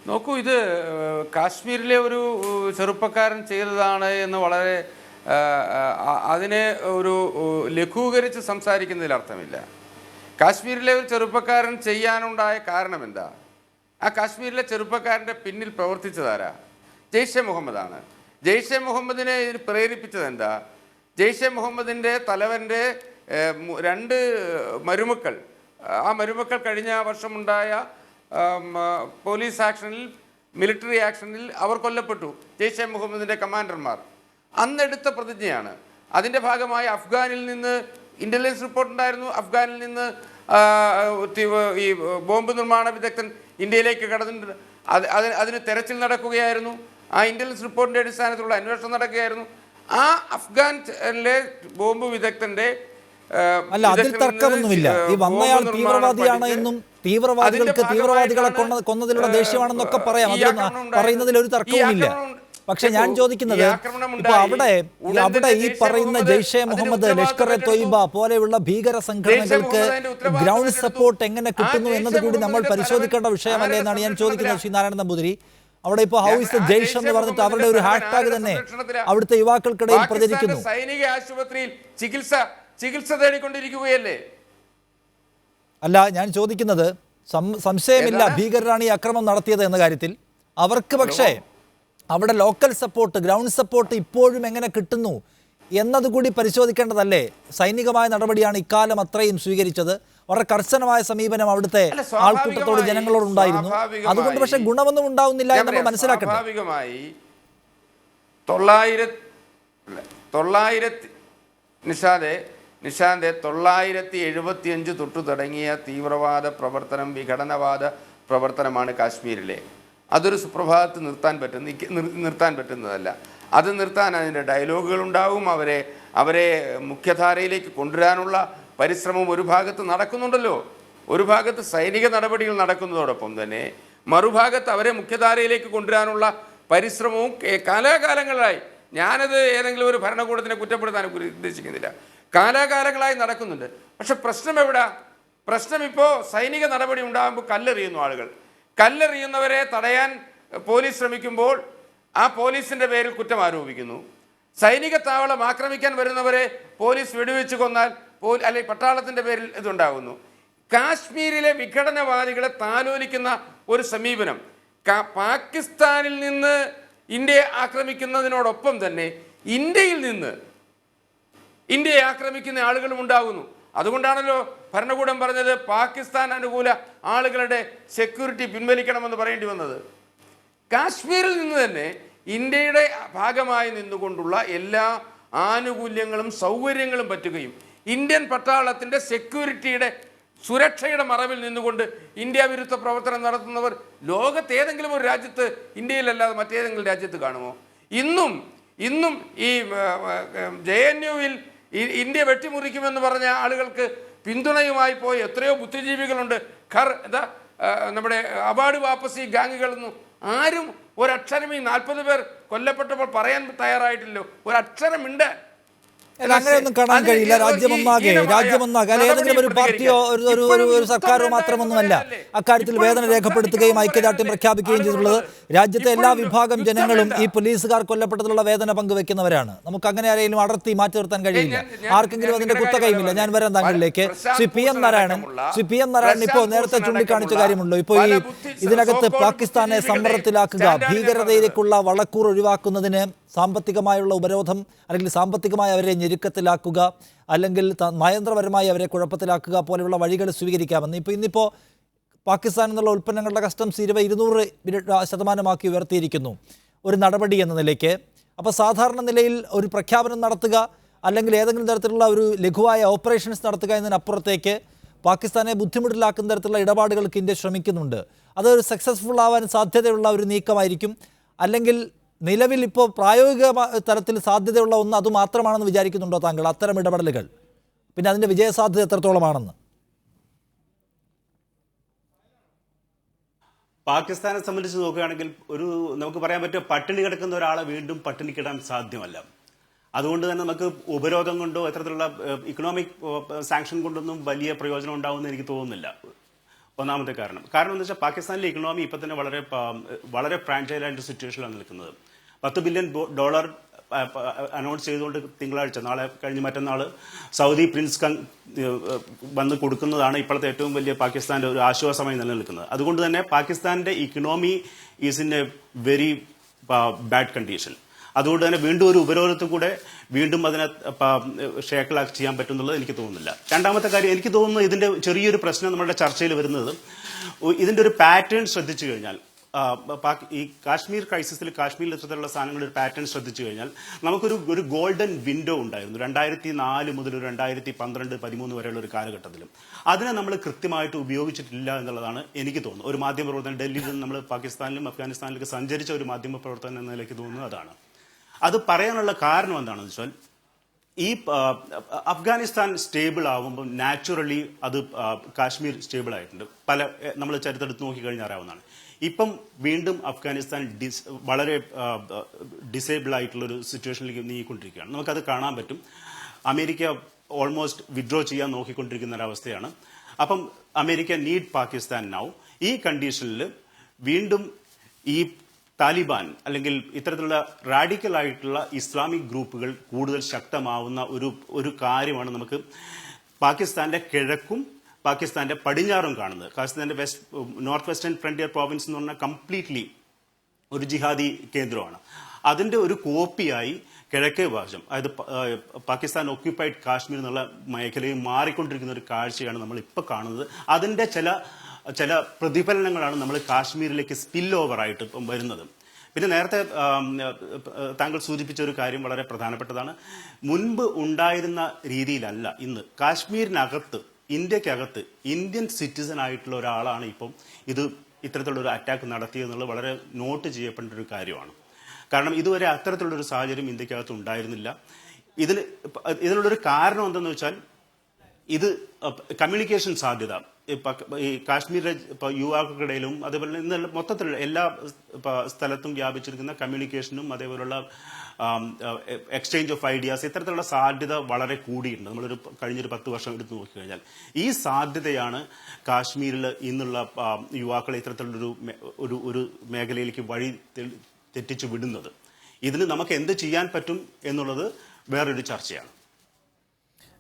നോക്കൂ, ഇത് കാശ്മീരിലെ ഒരു ചെറുപ്പക്കാരൻ ചെയ്തതാണ് എന്ന് വളരെ അതിനെ ഒരു ലഘൂകരിച്ച് സംസാരിക്കുന്നതിൽ അർത്ഥമില്ല. കാശ്മീരിലെ ഒരു ചെറുപ്പക്കാരൻ ചെയ്യാനുണ്ടായ കാരണം എന്താ? ആ കാശ്മീരിലെ ചെറുപ്പക്കാരൻ്റെ പിന്നിൽ പ്രവർത്തിച്ചതാരാ? ജെയ്ഷെ മുഹമ്മദാണ്. ജെയ്ഷെ മുഹമ്മദിനെ ഇതിന് പ്രേരിപ്പിച്ചത് എന്താ? ജെയ്ഷെ മുഹമ്മദിൻ്റെ തലവൻ്റെ 2 മരുമക്കൾ, ആ മരുമക്കൾ കഴിഞ്ഞ വർഷമുണ്ടായ പോലീസ് ആക്ഷനിൽ, മിലിറ്ററി ആക്ഷനിൽ അവർ കൊല്ലപ്പെട്ടു. ജെയ്ഷെ മുഹമ്മദിൻ്റെ കമാൻഡർമാർ അന്നെടുത്ത പ്രതിജ്ഞയാണ്. അതിൻ്റെ ഭാഗമായി അഫ്ഗാനിൽ നിന്ന് ഇൻ്റലിജൻസ് റിപ്പോർട്ട് ഉണ്ടായിരുന്നു. അഫ്ഗാനിൽ നിന്ന് ഈ ബോംബ് നിർമ്മാണ വിദഗ്ധൻ ഇന്ത്യയിലേക്ക് കടന്നിട്ടുണ്ട്. അതിന് തെരച്ചിൽ നടക്കുകയായിരുന്നു. ആ ഇൻ്റലിജൻസ് റിപ്പോർട്ടിൻ്റെ അടിസ്ഥാനത്തിലുള്ള അന്വേഷണം നടക്കുകയായിരുന്നു. ആ അഫ്ഗാനിലെ ബോംബ് വിദഗ്ധൻ്റെ അല്ല, അതിൽ തർക്കമൊന്നുമില്ല. ഈ വന്നയാൾ തീവ്രവാദിയാണ് എന്നും തീവ്രവാദികൾക്ക് തീവ്രവാദികളെ കൊന്നതിലുള്ള ദേഷ്യമാണെന്നൊക്കെ പറയാം. അതിൽ പറയുന്നതിൽ ഒരു തർക്കവുമില്ല. പക്ഷെ ഞാൻ ചോദിക്കുന്നത്, ഇപ്പൊ അവിടെ ഈ പറയുന്ന ജെയ്ഷെ മുഹമ്മദ്, ലഷ്കർ എ തൊയ്ബ പോലെയുള്ള ഭീകര സംഘടനകൾക്ക് ഗ്രൗണ്ട് സപ്പോർട്ട് എങ്ങനെ കിട്ടുന്നു എന്നത് കൂടി നമ്മൾ പരിശോധിക്കേണ്ട വിഷയമല്ലേ എന്നാണ് ഞാൻ ചോദിക്കുന്നത്. ശ്രീ നാരായണൻ നമ്പൂതിരി, അവിടെ ഇപ്പോൾ ഹൗ ഇസ് ദ ജെയ്ഷ് എന്ന് പറഞ്ഞിട്ട് അവരുടെ ഒരു ഹാഷ്ടാഗ് തന്നെ അവിടുത്തെ യുവാക്കൾക്കിടയിൽ പ്രചരിക്കുന്നു. സൈനിക ആശുപത്രിയിൽ ചികിത്സ തേടിക്കൊണ്ടിരിക്കുകയല്ലേ? അല്ല, ഞാൻ ചോദിക്കുന്നത്, സംശയമില്ല ഭീകരരാണ് ഈ അക്രമം നടത്തിയത് എന്ന കാര്യത്തിൽ. അവർക്ക് പക്ഷേ അവിടെ ലോക്കൽ സപ്പോർട്ട്, ഗ്രൗണ്ട് സപ്പോർട്ട് ഇപ്പോഴും എങ്ങനെ കിട്ടുന്നു എന്നതുകൂടി പരിശോധിക്കേണ്ടതല്ലേ? സൈനികമായ നടപടിയാണ് ഇക്കാലം അത്രയും സ്വീകരിച്ചത്. വളരെ കർശനമായ സമീപനം അവിടുത്തെ അല്ല, ആൾക്കൂട്ടത്തോട് ജനങ്ങളോടുണ്ടായിരുന്നു. അതുകൊണ്ട് പക്ഷേ ഗുണമൊന്നും ഉണ്ടാവുന്നില്ല എന്ന് നമ്മൾ മനസ്സിലാക്കണം. സ്വാഭാവികമായി 975 തൊട്ട് തുടങ്ങിയ തീവ്രവാദ പ്രവർത്തനം, വിഘടനവാദ പ്രവർത്തനമാണ് കാശ്മീരിലെ. അതൊരു സുപ്രഭാതത്തിൽ നിർത്താൻ പറ്റുന്നതല്ല. അത് നിർത്താൻ അതിൻ്റെ ഡയലോഗുകൾ ഉണ്ടാവും. അവരെ മുഖ്യധാരയിലേക്ക് കൊണ്ടുവരാനുള്ള പരിശ്രമം ഒരു ഭാഗത്ത് നടക്കുന്നുണ്ടല്ലോ. ഒരു ഭാഗത്ത് സൈനിക നടപടികൾ നടക്കുന്നതോടൊപ്പം തന്നെ മറുഭാഗത്ത് അവരെ മുഖ്യധാരയിലേക്ക് കൊണ്ടുവരാനുള്ള പരിശ്രമവും കാലാകാലങ്ങളായി, ഞാനത് ഏതെങ്കിലും ഒരു ഭരണകൂടത്തിനെ കുറ്റപ്പെടുത്താൻ ഉദ്ദേശിക്കുന്നില്ല, കാലാകാലങ്ങളായി നടക്കുന്നുണ്ട്. പക്ഷെ പ്രശ്നം എവിടാ? പ്രശ്നം ഇപ്പോൾ സൈനിക നടപടി ഉണ്ടാകുമ്പോൾ കല്ലെറിയുന്നു ആളുകൾ. കല്ലെറിയുന്നവരെ തടയാൻ പോലീസ് ശ്രമിക്കുമ്പോൾ ആ പോലീസിന്റെ പേരിൽ കുറ്റം ആരോപിക്കുന്നു. സൈനിക താവളം ആക്രമിക്കാൻ വരുന്നവരെ പോലീസ് വെടിവെച്ച് കൊന്നാൽ അല്ലെങ്കിൽ പട്ടാളത്തിന്റെ പേരിൽ ഇതുണ്ടാകുന്നു. കാശ്മീരിലെ വിഘടനവാദികളെ താലോലിക്കുന്ന ഒരു സമീപനം പാകിസ്ഥാനിൽ നിന്ന് ഇന്ത്യയെ ആക്രമിക്കുന്നതിനോടൊപ്പം തന്നെ ഇന്ത്യയെ ആക്രമിക്കുന്ന ആളുകളും ഉണ്ടാകുന്നു. അതുകൊണ്ടാണല്ലോ ഭരണകൂടം പറഞ്ഞത് പാകിസ്ഥാൻ അനുകൂല ആളുകളുടെ സെക്യൂരിറ്റി പിൻവലിക്കണമെന്ന് പറയേണ്ടി വന്നത്. കാശ്മീരിൽ നിന്ന് തന്നെ ഇന്ത്യയുടെ ഭാഗമായി നിന്നുകൊണ്ടുള്ള എല്ലാ ആനുകൂല്യങ്ങളും സൗകര്യങ്ങളും പറ്റുകയും ഇന്ത്യൻ പട്ടാളത്തിൻ്റെ സെക്യൂരിറ്റിയുടെ സുരക്ഷയുടെ മറവിൽ നിന്നുകൊണ്ട് ഇന്ത്യ വിരുദ്ധ പ്രവർത്തനം നടത്തുന്നവർ ലോകത്ത് ഏതെങ്കിലും ഒരു രാജ്യത്ത്, ഇന്ത്യയിലല്ലാതെ മറ്റേതെങ്കിലും രാജ്യത്ത് കാണുമോ? ഇന്നും ഈ JNUവിൽ ഇന്ത്യ വെട്ടിമുറിക്കുമെന്ന് പറഞ്ഞ ആളുകൾക്ക് പിന്തുണയുമായി പോയ എത്രയോ ബുദ്ധിജീവികളുണ്ട്. നമ്മുടെ അവാർഡ് വാപ്പസി ഗാങ്ങുകളൊന്നും ആരും ഒരക്ഷരം ഈ 40 പേർ കൊല്ലപ്പെട്ടപ്പോൾ പറയാൻ തയ്യാറായിട്ടില്ലോ. ഒരക്ഷരമുണ്ട്. അങ്ങനെയൊന്നും കാണാൻ കഴിയില്ല. രാജ്യമൊന്നാകെ അല്ല ഏതെങ്കിലും ഒരു പാർട്ടിയോ ഒരു സർക്കാരോ മാത്രമൊന്നുമല്ല അക്കാര്യത്തിൽ വേദന രേഖപ്പെടുത്തുകയും ഐക്യദാർഢ്യം പ്രഖ്യാപിക്കുകയും ചെയ്തിട്ടുള്ളത്. രാജ്യത്തെ എല്ലാ വിഭാഗം ജനങ്ങളും ഈ പോലീസുകാർ കൊല്ലപ്പെട്ടതിലുള്ള വേദന പങ്കുവെക്കുന്നവരാണ്. നമുക്ക് അങ്ങനെ ആരെങ്കിലും അടർത്തി മാറ്റി നിർത്താൻ കഴിയില്ല. ആർക്കെങ്കിലും അതിന്റെ കുത്തകയുമില്ല. ഞാൻ വരാൻ താങ്കളിലേക്ക്. ശ്രീ പി എം നാരായണൻ ഇപ്പോൾ നേരത്തെ ചൂണ്ടിക്കാണിച്ച കാര്യമുണ്ടോ? ഇപ്പോൾ ഈ ഇതിനകത്ത് പാകിസ്ഥാനെ സമ്മർദ്ദത്തിലാക്കുക, ഭീകരതയിലേക്കുള്ള വളക്കൂർ ഒഴിവാക്കുന്നതിന് സാമ്പത്തികമായുള്ള ഉപരോധം അല്ലെങ്കിൽ സാമ്പത്തികമായി അവരെ ഞെരുക്കത്തിലാക്കുക അല്ലെങ്കിൽ നയതന്ത്രപരമായി അവരെ കുഴപ്പത്തിലാക്കുക പോലെയുള്ള വഴികൾ സ്വീകരിക്കാമെന്ന് ഇന്നിപ്പോൾ പാകിസ്ഥാൻ എന്നുള്ള ഉൽപ്പന്നങ്ങളുടെ കസ്റ്റംസ് 200% ഉയർത്തിയിരിക്കുന്നു ഒരു നടപടി എന്ന നിലയ്ക്ക്. അപ്പോൾ സാധാരണ നിലയിൽ ഒരു പ്രഖ്യാപനം നടത്തുക അല്ലെങ്കിൽ ഏതെങ്കിലും തരത്തിലുള്ള ഒരു ലഘുവായ ഓപ്പറേഷൻസ് നടത്തുക എന്നതിനപ്പുറത്തേക്ക് പാകിസ്ഥാനെ ബുദ്ധിമുട്ടിലാക്കുന്ന തരത്തിലുള്ള ഇടപാടുകൾക്ക് ഇന്ത്യ ശ്രമിക്കുന്നുണ്ട്. അതൊരു സക്സസ്ഫുൾ ആവാൻ സാധ്യതയുള്ള ഒരു നീക്കമായിരിക്കും. അല്ലെങ്കിൽ നിലവിൽ ഇപ്പോൾ പ്രായോഗിക തലത്തിൽ സാധ്യതയുള്ള ഒന്ന് അതുമാത്രമാണെന്ന് വിചാരിക്കുന്നുണ്ടോ താങ്കൾ? അത്തരം ഇടപെടലുകൾ പിന്നെ അതിൻ്റെ വിജയസാധ്യത എത്രത്തോളമാണെന്ന്? പാകിസ്ഥാനെ സംബന്ധിച്ച് നോക്കുകയാണെങ്കിൽ നമുക്ക് പറയാൻ പറ്റും, പട്ടിണി കിടക്കുന്ന ഒരാളെ വീണ്ടും പട്ടിണിക്കിടാൻ സാധ്യമല്ല. അതുകൊണ്ട് തന്നെ നമുക്ക് ഉപരോധം കൊണ്ടോ എത്തരത്തിലുള്ള ഇക്കണോമിക് സാങ്ഷൻ കൊണ്ടൊന്നും വലിയ പ്രയോജനം ഉണ്ടാവുമെന്ന് എനിക്ക് തോന്നുന്നില്ല. ഒന്നാമത്തെ കാരണം എന്ന് വെച്ചാൽ പാകിസ്ഥാനിലെ ഇക്കണോമി ഇപ്പം തന്നെ വളരെ ഫ്രാഞ്ചൈലായിട്ട് സിറ്റുവേഷനിലാണ് നിൽക്കുന്നത്. $10 ബില്യൺ അനൗൺസ് ചെയ്തുകൊണ്ട് തിങ്കളാഴ്ച മറ്റന്നാൾ സൗദി പ്രിൻസ് വന്ന് കൊടുക്കുന്നതാണ് ഇപ്പോഴത്തെ ഏറ്റവും വലിയ പാകിസ്ഥാന്റെ ഒരു ആശ്വാസമായി നിലനിൽക്കുന്നത്. അതുകൊണ്ട് തന്നെ പാകിസ്ഥാന്റെ economy is in A very bad condition. അതുകൊണ്ട് തന്നെ വീണ്ടും ഒരു ഉപരോധത്തിൽ കൂടെ വീണ്ടും അതിനെ ഷേക്കിളാക്കി ചെയ്യാൻ പറ്റുന്നുള്ളത് എനിക്ക് തോന്നുന്നില്ല. രണ്ടാമത്തെ കാര്യം, എനിക്ക് തോന്നുന്നു ഇതിന്റെ ചെറിയൊരു പ്രശ്നം നമ്മുടെ ചർച്ചയിൽ വരുന്നത്, ഇതിന്റെ ഒരു പാറ്റേൺ ശ്രദ്ധിച്ചു കഴിഞ്ഞാൽ ഈ കാശ്മീർ ക്രൈസിസിൽ കാശ്മീരിൽ ഇത്തരത്തിലുള്ള സാധനങ്ങളുടെ ഒരു പാറ്റേൺ ശ്രദ്ധിച്ചു കഴിഞ്ഞാൽ നമുക്കൊരു ഗോൾഡൻ വിൻഡോ ഉണ്ടായിരുന്നു 2004 മുതൽ 2012-13 വരെയുള്ള ഒരു കാലഘട്ടത്തിലും. അതിനെ നമ്മൾ കൃത്യമായിട്ട് ഉപയോഗിച്ചിട്ടില്ല എന്നുള്ളതാണ് എനിക്ക് തോന്നുന്നത്. ഒരു മാധ്യമപ്രവർത്തകൻ ഡൽഹിയിൽ നിന്ന് നമ്മൾ പാകിസ്ഥാനിലും അഫ്ഗാനിസ്ഥാനിലേക്ക് സഞ്ചരിച്ച ഒരു മാധ്യമപ്രവർത്തകൻ എന്ന നിലയ്ക്ക് തോന്നുന്നത് അതാണ്. അത് പറയാനുള്ള കാരണം എന്താണെന്ന് വെച്ചാൽ, ഈ അഫ്ഗാനിസ്ഥാൻ സ്റ്റേബിൾ ആവുമ്പോൾ നാച്ചുറലി അത് കാശ്മീർ സ്റ്റേബിൾ ആയിട്ടുണ്ട്. നമ്മൾ ചരിത്രത്തിൽ നോക്കിക്കഴിഞ്ഞാൽ അറിയാവുന്നതാണ്. ഇപ്പം വീണ്ടും അഫ്ഗാനിസ്ഥാൻ വളരെ ഡിസേബിൾ ആയിട്ടുള്ള ഒരു സിറ്റുവേഷനിലേക്ക് നീങ്ങിക്കൊണ്ടിരിക്കുകയാണ്. നമുക്കത് കാണാൻ പറ്റും. അമേരിക്ക ഓൾമോസ്റ്റ് വിഡ്രോ ചെയ്യാൻ നോക്കിക്കൊണ്ടിരിക്കുന്ന ഒരവസ്ഥയാണ്. അപ്പം അമേരിക്ക നീഡ് പാകിസ്ഥാൻ നൗ. ഈ കണ്ടീഷനിൽ വീണ്ടും ഈ താലിബാൻ അല്ലെങ്കിൽ ഇത്തരത്തിലുള്ള റാഡിക്കൽ ആയിട്ടുള്ള ഇസ്ലാമിക് ഗ്രൂപ്പുകൾ കൂടുതൽ ശക്തമാവുന്ന ഒരു കാര്യമാണ് നമുക്ക് പാകിസ്ഥാന്റെ കിഴക്കും പാകിസ്ഥാന്റെ പടിഞ്ഞാറും കാണുന്നത്. പാകിസ്ഥാന്റെ നോർത്ത് വെസ്റ്റേൺ ഫ്രണ്ടിയർ പ്രോവിൻസ് എന്ന് പറഞ്ഞാൽ കംപ്ലീറ്റ്ലി ഒരു ജിഹാദി കേന്ദ്രമാണ്. അതിന്റെ ഒരു കോപ്പിയായി കിഴക്കേ ഭാഗം അതായത് പാകിസ്ഥാൻ ഓക്യുപ്പൈഡ് കാശ്മീർ എന്നുള്ള മേഖലയിൽ മാറിക്കൊണ്ടിരിക്കുന്ന ഒരു കാഴ്ചയാണ് നമ്മൾ ഇപ്പോൾ കാണുന്നത്. അതിൻ്റെ ചില പ്രതിഫലനങ്ങളാണ് നമ്മൾ കാശ്മീരിലേക്ക് സ്പിൽ ഓവറായിട്ട് ഇപ്പം വരുന്നത്. പിന്നെ നേരത്തെ താങ്കൾ സൂചിപ്പിച്ച ഒരു കാര്യം വളരെ പ്രധാനപ്പെട്ടതാണ്. മുൻപ് ഉണ്ടായിരുന്ന രീതിയിലല്ല ഇന്ന് കാശ്മീരിനകത്ത്, ഇന്ത്യക്കകത്ത് ഇന്ത്യൻ സിറ്റിസൺ ആയിട്ടുള്ള ഒരാളാണ് ഇപ്പം ഇത്തരത്തിലുള്ളൊരു അറ്റാക്ക് നടത്തിയെന്നുള്ളത് വളരെ നോട്ട് ചെയ്യപ്പെടേണ്ട ഒരു കാര്യമാണ്. കാരണം ഇതുവരെ അത്തരത്തിലുള്ളൊരു സാഹചര്യം ഇന്ത്യക്കകത്ത് ഉണ്ടായിരുന്നില്ല. ഇതിനുള്ളൊരു കാരണം എന്തെന്ന് വെച്ചാൽ ഇത് കമ്മ്യൂണിക്കേഷൻ സാധ്യത ഈ കാശ്മീരിലെ യുവാക്കൾക്കിടയിലും അതേപോലെ ഇന്ന് മൊത്തത്തിലുള്ള എല്ലാ സ്ഥലത്തും വ്യാപിച്ചിരിക്കുന്ന കമ്മ്യൂണിക്കേഷനും അതേപോലുള്ള എക്സ്ചേഞ്ച് ഓഫ് ഐഡിയാസ് ഇത്തരത്തിലുള്ള സാധ്യത വളരെ കൂടിയിട്ടുണ്ട്. നമ്മളൊരു കഴിഞ്ഞൊരു 10 വർഷം എടുത്തു നോക്കിക്കഴിഞ്ഞാൽ ഈ സാധ്യതയാണ് കാശ്മീരിൽ ഇന്നുള്ള യുവാക്കളെ ഇത്തരത്തിലുള്ളൊരു ഒരു മേഖലയിലേക്ക് വഴി തെറ്റിച്ചു വിടുന്നത്. ഇതിന് നമുക്ക് എന്ത് ചെയ്യാൻ പറ്റും എന്നുള്ളത് വേറൊരു ചർച്ചയാണ്.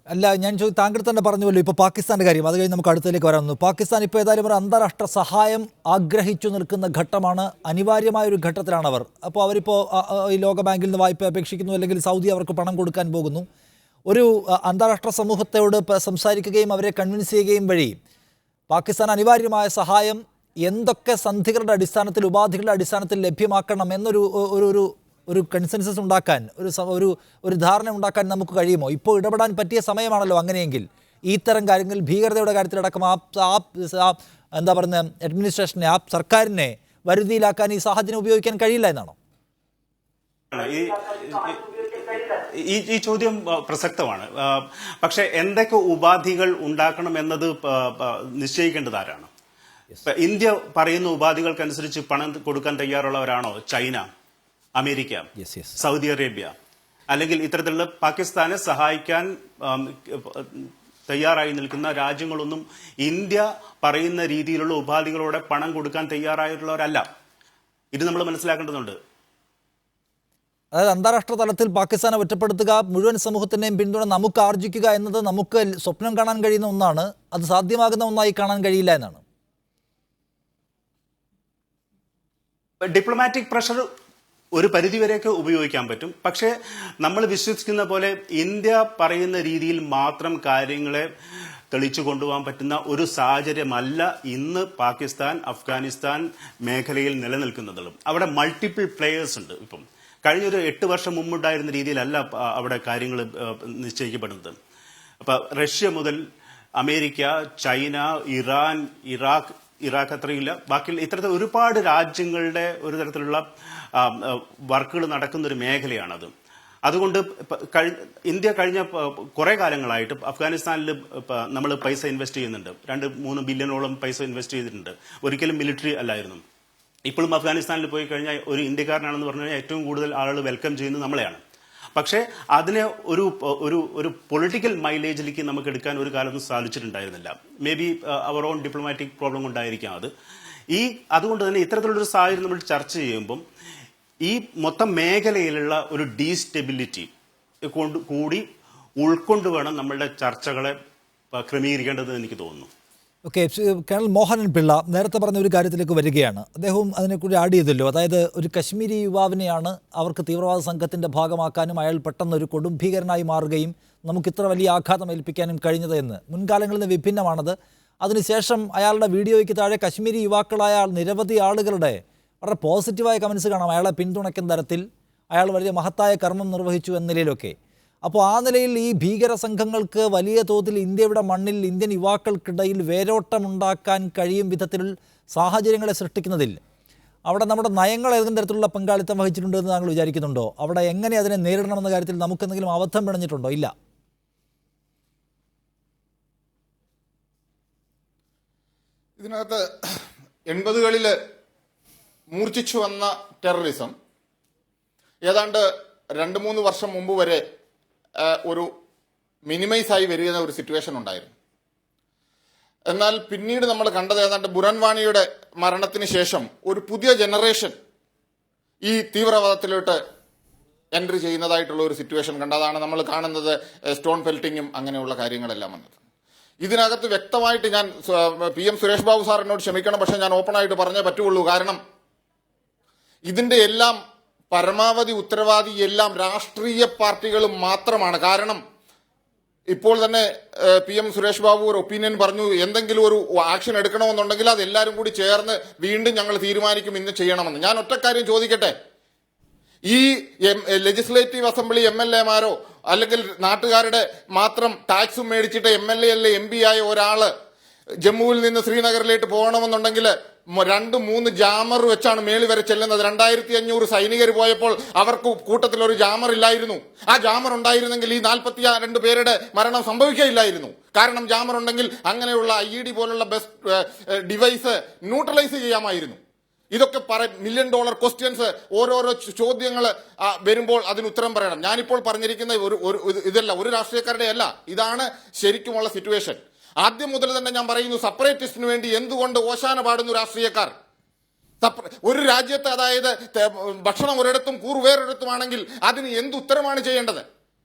അല്ല, ഞാൻ താങ്കൾ തന്നെ പറഞ്ഞുവല്ലോ ഇപ്പോൾ പാകിസ്ഥാൻ്റെ കാര്യം, അത് കഴിഞ്ഞ് നമുക്ക് അടുത്തതിലേക്ക് വരാമെന്നു. പാകിസ്ഥാൻ ഇപ്പോൾ ഏതായാലും ഒരു അന്താരാഷ്ട്ര സഹായം ആഗ്രഹിച്ചു നിൽക്കുന്ന ഘട്ടമാണ്, അനിവാര്യമായ ഒരു ഘട്ടത്തിലാണ് അവർ. അപ്പോൾ അവരിപ്പോൾ ഈ ലോകബാങ്കിൽ നിന്ന് വായ്പ അപേക്ഷിക്കുന്നു, അല്ലെങ്കിൽ സൗദി അവർക്ക് പണം കൊടുക്കാൻ പോകുന്നു. ഒരു അന്താരാഷ്ട്ര സമൂഹത്തോട് സംസാരിക്കുകയും അവരെ കൺവിൻസ് ചെയ്യുകയും വഴി പാകിസ്ഥാൻ അനിവാര്യമായ സഹായം എന്തൊക്കെ സന്ധികളുടെ അടിസ്ഥാനത്തിൽ, ഉപാധികളുടെ അടിസ്ഥാനത്തിൽ ലഭ്യമാക്കണം എന്നൊരു ഒരു കൺസെൻസസ് ഉണ്ടാക്കാൻ, ഒരു ധാരണ ഉണ്ടാക്കാൻ നമുക്ക് കഴിയുമോ? ഇപ്പോൾ ഇടപെടാൻ പറ്റിയ സമയമാണല്ലോ. അങ്ങനെയെങ്കിൽ ഈ തരം കാര്യങ്ങൾ, ഭീകരതയുടെ കാര്യത്തിലടക്കം എന്താ പറയുക, അഡ്മിനിസ്ട്രേഷനെ, സർക്കാരിനെ വരുതിയിലാക്കാൻ ഈ സാഹചര്യം ഉപയോഗിക്കാൻ കഴിയില്ല എന്നാണോ? ഈ ചോദ്യം പ്രസക്തമാണ്. പക്ഷെ എന്തൊക്കെ ഉപാധികൾ ഉണ്ടാക്കണം എന്നത് നിശ്ചയിക്കേണ്ടത് ആരാണ്? ഇന്ത്യ പറയുന്ന ഉപാധികൾക്കനുസരിച്ച് പണം കൊടുക്കാൻ തയ്യാറുള്ളവരാണോ ചൈന, അമേരിക്ക, സൗദി അറേബ്യ? അല്ലെങ്കിൽ ഇത്തരത്തിലുള്ള പാകിസ്ഥാനെ സഹായിക്കാൻ തയ്യാറായി നിൽക്കുന്ന രാജ്യങ്ങളൊന്നും ഇന്ത്യ പറയുന്ന രീതിയിലുള്ള ഉപാധികളോടെ പണം കൊടുക്കാൻ തയ്യാറായിട്ടുള്ളവരല്ല. ഇത് നമ്മൾ മനസ്സിലാക്കേണ്ടതുണ്ട്. അതായത് അന്താരാഷ്ട്ര തലത്തിൽ പാകിസ്ഥാനെ ഒറ്റപ്പെടുത്തുക, മുഴുവൻ സമൂഹത്തിൻ്റെയും പിന്തുണ നമുക്ക് ആർജിക്കുക എന്നത് നമുക്ക് സ്വപ്നം കാണാൻ കഴിയുന്ന ഒന്നാണ്. അത് സാധ്യമാകുന്ന ഒന്നായി കാണാൻ കഴിയില്ല എന്നാണ്. ഡിപ്ലോമാറ്റിക് പ്രഷർ ഒരു പരിധിവരെയൊക്കെ ഉപയോഗിക്കാൻ പറ്റും. പക്ഷേ നമ്മൾ വിശ്വസിക്കുന്ന പോലെ ഇന്ത്യ പറയുന്ന രീതിയിൽ മാത്രം കാര്യങ്ങളെ തെളിച്ചു കൊണ്ടുപോകാൻ പറ്റുന്ന ഒരു സാഹചര്യമല്ല ഇന്ന് പാകിസ്ഥാൻ, അഫ്ഗാനിസ്ഥാൻ മേഖലയിൽ നിലനിൽക്കുന്നതും. അവിടെ മൾട്ടിപ്പിൾ പ്ലേയേഴ്സ് ഉണ്ട്. ഇപ്പം കഴിഞ്ഞൊരു 8 വർഷം മുമ്പുണ്ടായിരുന്ന രീതിയിലല്ല അവിടെ കാര്യങ്ങൾ നിശ്ചയിക്കപ്പെടുന്നത്. അപ്പം റഷ്യ മുതൽ അമേരിക്ക, ചൈന, ഇറാൻ, ഇറാഖ് അത്രയില്ല, ബാക്കി ഇത്തരത്തിൽ ഒരുപാട് രാജ്യങ്ങളുടെ ഒരു തരത്തിലുള്ള വർക്കുകൾ നടക്കുന്ന ഒരു മേഖലയാണത്. അതുകൊണ്ട് ഇന്ത്യ കഴിഞ്ഞ കുറെ കാലങ്ങളായിട്ട് അഫ്ഗാനിസ്ഥാനിൽ നമ്മൾ പൈസ ഇൻവെസ്റ്റ് ചെയ്യുന്നുണ്ട്. 2-3 ബില്യണോളം പൈസ ഇൻവെസ്റ്റ് ചെയ്തിട്ടുണ്ട്. ഒരിക്കലും മിലിറ്ററി അല്ലായിരുന്നു. ഇപ്പോഴും അഫ്ഗാനിസ്ഥാനിൽ പോയി കഴിഞ്ഞാൽ ഒരു ഇന്ത്യക്കാരനാണെന്ന് പറഞ്ഞു കഴിഞ്ഞാൽ ഏറ്റവും കൂടുതൽ ആളുകൾ വെൽക്കം ചെയ്യുന്നത് നമ്മളെയാണ്. പക്ഷേ അതിനെ ഒരു പൊളിറ്റിക്കൽ മൈലേജിലേക്ക് നമുക്ക് എടുക്കാൻ ഒരു കാലത്തും സാധിച്ചിട്ടുണ്ടായിരുന്നില്ല. മേ ബി അവർ ഓൺ ഡിപ്ലോമാറ്റിക് പ്രോബ്ലം കൊണ്ടായിരിക്കാം അത്. അതുകൊണ്ട് തന്നെ ഇത്തരത്തിലുള്ളൊരു സാഹചര്യം നമ്മൾ ചർച്ച ചെയ്യുമ്പം ഈ മൊത്തം മേഖലയിലുള്ള ഒരു ഡീസ്റ്റെബിലിറ്റി കൂടി ഉൾക്കൊണ്ട് വേണം നമ്മളുടെ ചർച്ചകളെ ക്രമീകരിക്കേണ്ടത് എനിക്ക് തോന്നുന്നു. ഓക്കെ, കേണൽ മോഹനൻ പിള്ള നേരത്തെ പറഞ്ഞ ഒരു കാര്യത്തിലേക്ക് വരികയാണ്. അദ്ദേഹവും അതിനെക്കുറിച്ച് ആഡ് ചെയ്തല്ലോ. അതായത് ഒരു കശ്മീരി യുവാവിനെയാണ് അവർക്ക് തീവ്രവാദ സംഘത്തിൻ്റെ ഭാഗമാക്കാനും അയാൾ പെട്ടെന്നൊരു കൊടുംഭീകരനായി മാറുകയും നമുക്കിത്ര വലിയ ആഘാതം ഏൽപ്പിക്കാനും കഴിഞ്ഞത് എന്ന്. മുൻകാലങ്ങളിൽ നിന്ന് വിഭിന്നമാണത്. അതിനുശേഷം അയാളുടെ വീഡിയോയ്ക്ക് താഴെ കശ്മീരി യുവാക്കളായ നിരവധി ആളുകളുടെ വളരെ പോസിറ്റീവായ കമൻസ് കാണാം. അയാളെ പിന്തുണയ്ക്കുന്ന തരത്തിൽ അയാൾ വലിയ മഹത്തായ കർമ്മം നിർവഹിച്ചു എന്ന നിലയിലൊക്കെ. അപ്പോൾ ആ നിലയിൽ ഈ ഭീകര സംഘങ്ങൾക്ക് വലിയ തോതിൽ ഇന്ത്യയുടെ മണ്ണിൽ ഇന്ത്യൻ യുവാക്കൾക്കിടയിൽ വേരോട്ടമുണ്ടാക്കാൻ കഴിയും വിധത്തിൽ സാഹചര്യങ്ങളെ സൃഷ്ടിക്കുന്നതിൽ അവിടെ നമ്മുടെ നയങ്ങൾ ഏതെങ്കിലും തരത്തിലുള്ള പങ്കാളിത്തം വഹിച്ചിട്ടുണ്ടെന്ന് താങ്കൾ വിചാരിക്കുന്നുണ്ടോ? അവിടെ എങ്ങനെ അതിനെ നേരിടണമെന്ന കാര്യത്തിൽ നമുക്കെന്തെങ്കിലും അബദ്ധം പിണഞ്ഞിട്ടുണ്ടോ? ഇല്ല. ഇതിനകത്ത് 80കളിൽ മൂർച്ഛിച്ചു വന്ന ടെററിസം ഏതാണ്ട് 2-3 വർഷം മുമ്പ് വരെ ഒരു മിനിമൈസായി വരികയെന്ന ഒരു സിറ്റുവേഷൻ ഉണ്ടായിരുന്നു. എന്നാൽ പിന്നീട് നമ്മൾ കണ്ടത് ഏതാണ്ട് ബുരൻവാണിയുടെ മരണത്തിന് ശേഷം ഒരു പുതിയ ജനറേഷൻ ഈ തീവ്രവാദത്തിലോട്ട് എൻട്രി ചെയ്യുന്നതായിട്ടുള്ള ഒരു സിറ്റുവേഷൻ കണ്ടതാണ് നമ്മൾ കാണുന്നത്. സ്റ്റോൺ പെൽറ്റിങ്ങും അങ്ങനെയുള്ള കാര്യങ്ങളെല്ലാം വന്നത്. ഇതിനകത്ത് വ്യക്തമായിട്ട് ഞാൻ PM സുരേഷ് ബാബു സാറിനോട് ക്ഷമിക്കണം, പക്ഷെ ഞാൻ ഓപ്പണായിട്ട് പറഞ്ഞേ പറ്റുള്ളൂ. കാരണം ഇതിന്റെ എല്ലാം പരമാവധി ഉത്തരവാദി എല്ലാം രാഷ്ട്രീയ പാർട്ടികളും മാത്രമാണ്. കാരണം ഇപ്പോൾ തന്നെ PM സുരേഷ് ബാബു ഒരു ഒപ്പീനിയൻ പറഞ്ഞു, എന്തെങ്കിലും ഒരു ആക്ഷൻ എടുക്കണമെന്നുണ്ടെങ്കിൽ അത് എല്ലാവരും കൂടി ചേർന്ന് വീണ്ടും ഞങ്ങൾ തീരുമാനിക്കും ഇന്ന് ചെയ്യണമെന്ന്. ഞാൻ ഒറ്റ കാര്യം ചോദിക്കട്ടെ, ഈ ലെജിസ്ലേറ്റീവ് അസംബ്ലി MLA മാരോ അല്ലെങ്കിൽ നാട്ടുകാരുടെ മാത്രം ടാക്സും മേടിച്ചിട്ട് MLA അല്ലെ MP ആയ ഒരാള് ജമ്മുവിൽ നിന്ന് ശ്രീനഗറിലേക്ക് പോകണമെന്നുണ്ടെങ്കിൽ 2-3 ജാമർ വെച്ചാണ് മേളി വരെ ചെല്ലുന്നത്. 2500 സൈനികർ പോയപ്പോൾ അവർക്ക് കൂട്ടത്തിൽ ഒരു ജാമർ ഇല്ലായിരുന്നു. ആ ജാമർ ഉണ്ടായിരുന്നെങ്കിൽ ഈ 42 പേരുടെ മരണം സംഭവിക്കുകയില്ലായിരുന്നു. കാരണം ജാമർ ഉണ്ടെങ്കിൽ അങ്ങനെയുള്ള IED പോലുള്ള ബെസ്റ്റ് ഡിവൈസ് ന്യൂട്രലൈസ് ചെയ്യാമായിരുന്നു. ഇതൊക്കെ $1 മില്യൺ ക്വസ്റ്റ്യൻസ്, ഓരോരോ ചോദ്യങ്ങൾ വരുമ്പോൾ അതിന് ഉത്തരം പറയണം. ഞാനിപ്പോൾ പറഞ്ഞിരിക്കുന്ന ഇതല്ല, ഒരു രാഷ്ട്രീയക്കാരുടെ അല്ല, ഇതാണ് ശരിക്കുമുള്ള സിറ്റുവേഷൻ. ആദ്യം മുതൽ തന്നെ ഞാൻ പറയുന്നു, സെപ്പറേറ്റിസ്റ്റിന് വേണ്ടി എന്തുകൊണ്ട് ഓശാന പാടുന്നു രാഷ്ട്രീയക്കാർ? ഒരു രാജ്യത്ത്, അതായത് ഭക്ഷണം ഒരിടത്തും കൂറ് വേറൊരിടത്തുമാണെങ്കിൽ അതിന് എന്ത് ഉത്തരമാണ് ചെയ്യേണ്ടത്?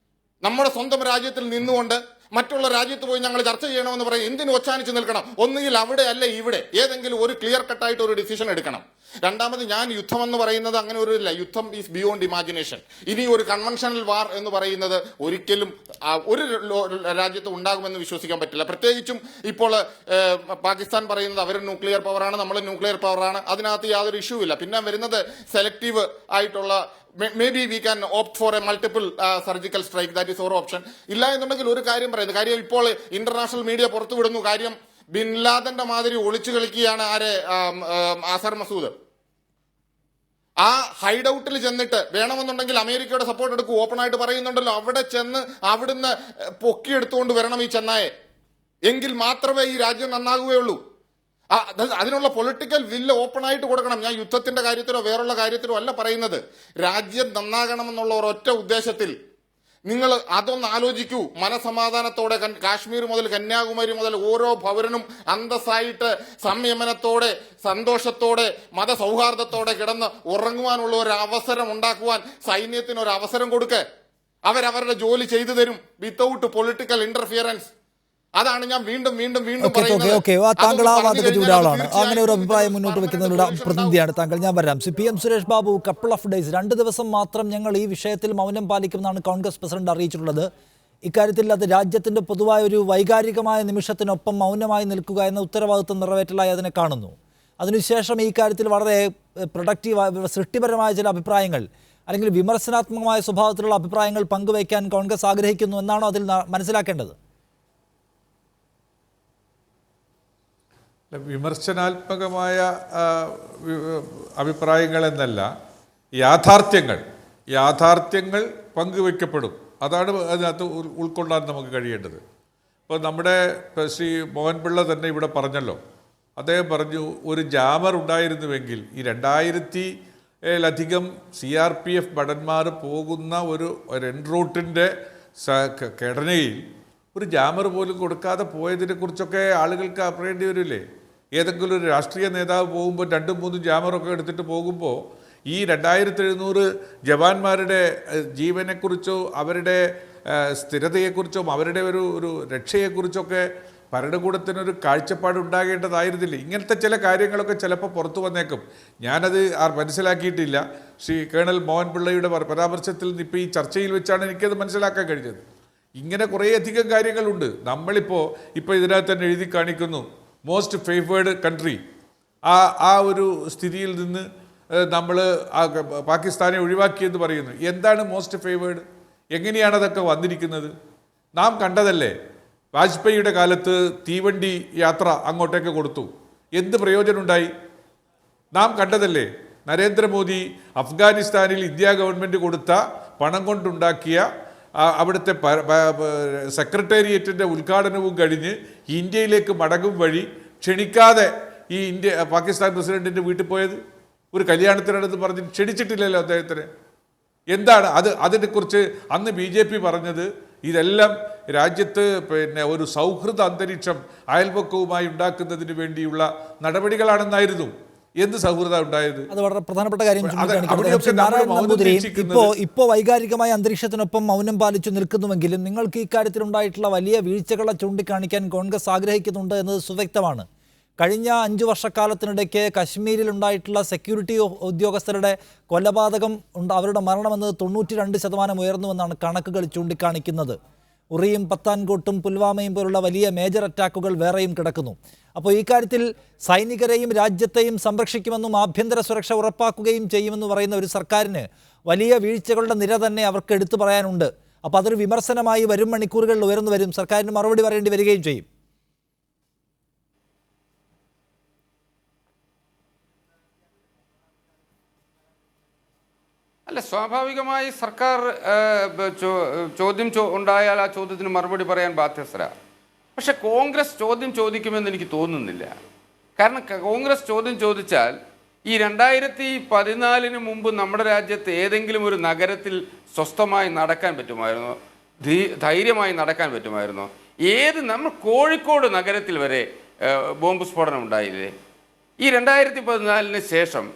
നമ്മുടെ സ്വന്തം രാജ്യത്തിൽ നിന്നുകൊണ്ട് മറ്റുള്ള രാജ്യത്ത് പോയി ഞങ്ങൾ ചർച്ച ചെയ്യണമെന്ന് പറയും. എന്തിനു ഒച്ചാനിച്ച് നിൽക്കണം? ഒന്നുകിൽ അവിടെ അല്ല ഇവിടെ, ഏതെങ്കിലും ഒരു ക്ലിയർ കട്ടായിട്ട് ഒരു ഡിസിഷൻ എടുക്കണം. രണ്ടാമത്, ഞാൻ യുദ്ധം എന്ന് പറയുന്നത് അങ്ങനെ ഒരു ഇല്ല. യുദ്ധം ഈസ് ബിയോണ്ട് ഇമാജിനേഷൻ. ഇനി ഒരു കൺവെൻഷണൽ വാർ എന്ന് പറയുന്നത് ഒരിക്കലും ഒരു രാജ്യത്ത് ഉണ്ടാകുമെന്ന് വിശ്വസിക്കാൻ പറ്റില്ല. പ്രത്യേകിച്ചും ഇപ്പോൾ പാകിസ്ഥാൻ പറയുന്നത് അവർ ന്യൂക്ലിയർ പവറാണ്, നമ്മൾ ന്യൂക്ലിയർ പവറാണ്. അതിനകത്ത് യാതൊരു ഇഷ്യൂ ഇല്ല. പിന്നെ വരുന്നത് സെലക്റ്റീവ് ആയിട്ടുള്ള, maybe we can opt for a multiple surgical strike, that is our option. ഇല്ല എന്നുണ്ടെങ്കിൽ ഒരു കാര്യം പറയുന്നത്, കാര്യം ഇപ്പോൾ ഇന്റർനാഷണൽ മീഡിയ പുറത്തുവിടുന്നു, കാര്യം ബിൻ ലാദന്റെ മാതിരി ഒളിച്ചു കളിക്കുകയാണ് അസർ മസൂദ്. ആ ഹൈഡ് ഔട്ടിൽ ചെന്നിട്ട് വേണമെന്നുണ്ടെങ്കിൽ അമേരിക്കയുടെ സപ്പോർട്ട് എടുക്കും, ഓപ്പൺ ആയിട്ട് പറയുന്നുണ്ടല്ലോ. അവിടെ ചെന്ന് അവിടുന്ന് പൊക്കിയെടുത്തുകൊണ്ട് വരണം ഈ ചെന്നായെ, എങ്കിൽ മാത്രമേ ഈ രാജ്യം നന്നാകുകയുള്ളൂ. അതിനുള്ള പൊളിറ്റിക്കൽ വില്ല് ഓപ്പൺ ആയിട്ട് കൊടുക്കണം. ഞാൻ യുദ്ധത്തിന്റെ കാര്യത്തിലോ വേറുള്ള കാര്യത്തിലോ അല്ല പറയുന്നത്. രാജ്യം നന്നാകണമെന്നുള്ള ഒരൊറ്റ ഉദ്ദേശത്തിൽ നിങ്ങൾ അതൊന്ന് ആലോചിക്കൂ. മനസമാധാനത്തോടെ കാശ്മീർ മുതൽ കന്യാകുമാരി മുതൽ ഓരോ പൗരനും അന്തസ്സായിട്ട് സംയമനത്തോടെ സന്തോഷത്തോടെ മതസൗഹാർദ്ദത്തോടെ കിടന്ന് ഉറങ്ങുവാനുള്ള ഒരു അവസരം ഉണ്ടാക്കുവാൻ സൈന്യത്തിന് ഒരു അവസരം കൊടുക്കുക. അവരവരുടെ ജോലി ചെയ്തു തരും വിത്തൗട്ട് പൊളിറ്റിക്കൽ ഇന്റർഫിയറൻസ്. അതാണ് ഞാൻ വീണ്ടും താങ്കൾ ആ വാദഗതിയുടെ ആളാണ്. അങ്ങനെ ഒരു അഭിപ്രായം മുന്നോട്ട് വെക്കുന്നതിലൂടെ പ്രതിനിധിയാണ് താങ്കൾ. ഞാൻ വരാം. PM Suresh Babu, couple of days, 2 ദിവസം മാത്രം ഞങ്ങൾ ഈ വിഷയത്തിൽ മൗനം പാലിക്കുമെന്നാണ് കോൺഗ്രസ് പ്രസിഡന്റ് അറിയിച്ചിട്ടുള്ളത്. ഇക്കാര്യത്തിൽ അത് രാജ്യത്തിന്റെ പൊതുവായ ഒരു വൈകാരികമായ നിമിഷത്തിനൊപ്പം മൗനമായി നിൽക്കുക എന്ന ഉത്തരവാദിത്വം നിറവേറ്റലായി അതിനെ കാണുന്നു. അതിനുശേഷം ഈ കാര്യത്തിൽ വളരെ പ്രൊഡക്റ്റീവ്, സൃഷ്ടിപരമായ ചില അഭിപ്രായങ്ങൾ അല്ലെങ്കിൽ വിമർശനാത്മകമായ സ്വഭാവത്തിലുള്ള അഭിപ്രായങ്ങൾ പങ്കുവയ്ക്കാൻ കോൺഗ്രസ് ആഗ്രഹിക്കുന്നു എന്നാണോ അതിൽ മനസ്സിലാക്കേണ്ടത്? വിമർശനാത്മകമായ അഭിപ്രായങ്ങളെന്നല്ല, യാഥാർത്ഥ്യങ്ങൾ പങ്കുവയ്ക്കപ്പെടും. അതാണ് അതിനകത്ത് ഉൾക്കൊള്ളാൻ നമുക്ക് കഴിയേണ്ടത്. ഇപ്പോൾ നമ്മുടെ ശ്രീ മോഹൻപിള്ള തന്നെ ഇവിടെ പറഞ്ഞല്ലോ, അദ്ദേഹം പറഞ്ഞു ഒരു ജാമർ ഉണ്ടായിരുന്നുവെങ്കിൽ ഈ 2000-ലധികം CRPF ഭടന്മാർ പോകുന്ന ഒരു എൻറൂട്ടിൻ്റെ ഘടനയിൽ ഒരു ജാമർ പോലും കൊടുക്കാതെ പോയതിനെ കുറിച്ചൊക്കെ ആളുകൾക്ക് പറയേണ്ടി വരില്ലേ? ഏതെങ്കിലും ഒരു രാഷ്ട്രീയ നേതാവ് പോകുമ്പോൾ 2-3 ജാമറൊക്കെ എടുത്തിട്ട് പോകുമ്പോൾ ഈ 2700 ജവാന്മാരുടെ ജീവനെക്കുറിച്ചോ അവരുടെ സ്ഥിരതയെക്കുറിച്ചോ അവരുടെ ഒരു രക്ഷയെക്കുറിച്ചൊക്കെ ഭരണകൂടത്തിനൊരു കാഴ്ചപ്പാട് ഉണ്ടാകേണ്ടതായിരുന്നില്ല. ഇങ്ങനത്തെ ചില കാര്യങ്ങളൊക്കെ ചിലപ്പോൾ പുറത്തു വന്നേക്കും. ഞാനത് മനസ്സിലാക്കിയിട്ടില്ല. ശ്രീ കേണൽ മോഹൻപിള്ളയുടെ പരാമർശത്തിൽ നിന്ന് ഇപ്പോൾ ഈ ചർച്ചയിൽ വെച്ചാണ് എനിക്കത് മനസ്സിലാക്കാൻ കഴിഞ്ഞത്. ഇങ്ങനെ കുറേയധികം കാര്യങ്ങളുണ്ട്. നമ്മളിപ്പോൾ ഇതിനകത്ത് തന്നെ എഴുതി കാണിക്കുന്നു മോസ്റ്റ് ഫേവേർഡ് കൺട്രി. ആ ഒരു സ്ഥിതിയിൽ നിന്ന് നമ്മൾ പാകിസ്ഥാനെ ഒഴിവാക്കിയെന്ന് പറയുന്നു. എന്താണ് മോസ്റ്റ് ഫേവേർഡ്? എങ്ങനെയാണ് അതൊക്കെ വന്നിരിക്കുന്നത്? നാം കണ്ടതല്ലേ, വാജ്പേയിയുടെ കാലത്ത് തീവണ്ടി യാത്ര അങ്ങോട്ടേക്ക് കൊടുത്തു. എന്ത് പ്രയോജനമുണ്ടായി? നാം കണ്ടതല്ലേ. നരേന്ദ്രമോദി അഫ്ഗാനിസ്ഥാനിൽ ഇന്ത്യ ഗവൺമെൻറ് കൊടുത്ത പണം കൊണ്ടുണ്ടാക്കിയ അവിടുത്തെ സെക്രട്ടേറിയറ്റിൻ്റെ ഉദ്ഘാടനവും കഴിഞ്ഞ് ഇന്ത്യയിലേക്ക് മടങ്ങും വഴി ക്ഷണിക്കാതെ ഈ പാകിസ്ഥാൻ പ്രസിഡന്റിൻ്റെ വീട്ടിൽ പോയത്. ഒരു കല്യാണത്തിനടുത്ത് പറഞ്ഞ് ക്ഷണിച്ചിട്ടില്ലല്ലോ അദ്ദേഹത്തിന്. എന്താണ് അതിനെക്കുറിച്ച് അന്ന് BJP പറഞ്ഞത്? ഇതെല്ലാം രാജ്യത്ത് ഒരു സൗഹൃദ അന്തരീക്ഷം അയൽപക്കവുമായി ഉണ്ടാക്കുന്നതിന് വേണ്ടിയുള്ള നടപടികളാണെന്നായിരുന്നു. എന്ത് സൗഹൃദം ഉണ്ടായത്? അത് വളരെ പ്രധാനപ്പെട്ട കാര്യം. ഇപ്പോ വൈകാരികമായ അന്തരീക്ഷത്തിനൊപ്പം മൗനം പാലിച്ചു നിൽക്കുന്നുവെങ്കിലും നിങ്ങൾക്ക് ഇക്കാര്യത്തിൽ ഉണ്ടായിട്ടുള്ള വലിയ വീഴ്ചകളെ ചൂണ്ടിക്കാണിക്കാൻ കോൺഗ്രസ് ആഗ്രഹിക്കുന്നുണ്ട് എന്നത് സുവ്യക്തമാണ്. കഴിഞ്ഞ 5 വർഷക്കാലത്തിനിടയ്ക്ക് കശ്മീരിൽ ഉണ്ടായിട്ടുള്ള സെക്യൂരിറ്റി ഉദ്യോഗസ്ഥരുടെ കൊലപാതകം അവരുടെ മരണമെന്നത് 92% ഉയർന്നുവെന്നാണ് കണക്കുകൾ ചൂണ്ടിക്കാണിക്കുന്നത്. ഉറിയും പത്താൻകോട്ടും പുൽവാമയും പോലുള്ള വലിയ മേജർ അറ്റാക്കുകൾ വേറെയും കിടക്കുന്നു. അപ്പോൾ ഈ കാര്യത്തിൽ സൈനികരെയും രാജ്യത്തെയും സംരക്ഷിക്കുമെന്നും ആഭ്യന്തര സുരക്ഷ ഉറപ്പാക്കുകയും ചെയ്യുമെന്ന് പറയുന്ന ഒരു സർക്കാരിന് വലിയ വീഴ്ചകളുടെ നിര തന്നെ അവർക്ക് എടുത്തു പറയാനുണ്ട്. അപ്പോൾ അതൊരു വിമർശനമായി വരും മണിക്കൂറുകളിൽ ഉയർന്നു വരും, സർക്കാരിന് മറുപടി പറയേണ്ടി വരികയും ചെയ്യും. അല്ല, സ്വാഭാവികമായി സർക്കാർ ചോദ്യം ഉണ്ടായാൽ ആ ചോദ്യത്തിന് മറുപടി പറയാൻ ബാധ്യസ്ഥരാണ്. പക്ഷെ കോൺഗ്രസ് ചോദ്യം ചോദിക്കുമെന്ന് എനിക്ക് തോന്നുന്നില്ല. കാരണം കോൺഗ്രസ് ചോദ്യം ചോദിച്ചാൽ ഈ 2014 മുമ്പ് നമ്മുടെ രാജ്യത്ത് ഏതെങ്കിലും ഒരു നഗരത്തിൽ സ്വസ്ഥമായി നടക്കാൻ പറ്റുമായിരുന്നോ? ധൈര്യമായി നടക്കാൻ പറ്റുമായിരുന്നോ? നമ്മൾ കോഴിക്കോട് നഗരത്തിൽ വരെ ബോംബ് സ്ഫോടനം ഉണ്ടായില്ലേ? ഈ 2014 ശേഷം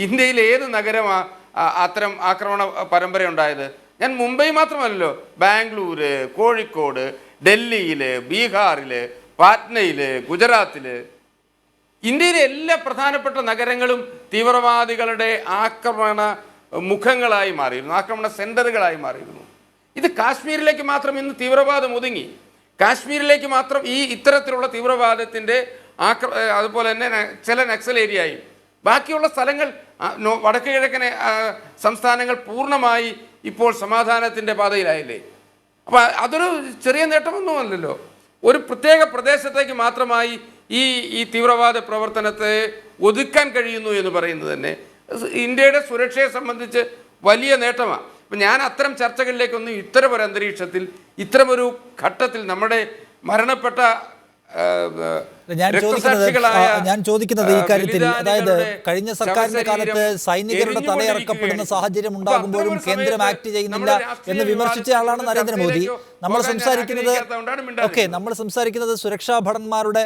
ഇന്ത്യയിൽ ഏത് നഗരമാണ് അത്തരം ആക്രമണ പരമ്പര ഉണ്ടായത്? ഞാൻ മുംബൈ മാത്രമല്ലല്ലോ, ബാംഗ്ലൂര്, കോഴിക്കോട്, ഡൽഹിയിൽ, ബീഹാറിൽ, പാറ്റ്നയിൽ, ഗുജറാത്തിൽ, ഇന്ത്യയിലെ എല്ലാ പ്രധാനപ്പെട്ട നഗരങ്ങളും തീവ്രവാദികളുടെ ആക്രമണ മുഖങ്ങളായി മാറിയിരുന്നു, ആക്രമണ സെന്ററുകളായി മാറിയിരുന്നു. ഇത് കാശ്മീരിലേക്ക് മാത്രം ഇന്ന് തീവ്രവാദം ഒതുങ്ങി. കാശ്മീരിലേക്ക് മാത്രം ഈ ഇത്തരത്തിലുള്ള തീവ്രവാദത്തിൻ്റെ അതുപോലെ തന്നെ ചില നക്സൽ ഏരിയയും ബാക്കിയുള്ള സ്ഥലങ്ങൾ വടക്ക് കിഴക്കൻ സംസ്ഥാനങ്ങൾ പൂർണ്ണമായി ഇപ്പോൾ സമാധാനത്തിൻ്റെ പാതയിലായില്ലേ? അപ്പോൾ അതൊരു ചെറിയ നേട്ടമൊന്നുമല്ലല്ലോ. ഒരു പ്രത്യേക പ്രദേശത്തേക്ക് മാത്രമായി ഈ തീവ്രവാദ പ്രവർത്തനത്തെ ഒതുക്കാൻ കഴിയുന്നു എന്ന് പറയുന്നത് തന്നെ ഇന്ത്യയുടെ സുരക്ഷയെ സംബന്ധിച്ച് വലിയ നേട്ടമാണ്. അപ്പം ഞാൻ അത്തരം ചർച്ചകളിലേക്കൊന്നും ഇത്തരമൊരു അന്തരീക്ഷത്തിൽ ഇത്തരമൊരു ഘട്ടത്തിൽ നമ്മുടെ മരണപ്പെട്ട ഞാൻ ചോദിക്കുന്നത് ഈ കാര്യത്തിൽ, അതായത് കഴിഞ്ഞ സർക്കാരിന്റെ കാലത്ത് സൈനികരുടെ തലയിറക്കപ്പെടുന്ന സാഹചര്യം ഉണ്ടാകുമ്പോഴും കേന്ദ്രം ആക്ട് ചെയ്യുന്നില്ല എന്ന് വിമർശിച്ച ആളാണ് നരേന്ദ്രമോദി. നമ്മൾ സംസാരിക്കുന്നത് സുരക്ഷാ ഭടന്മാരുടെ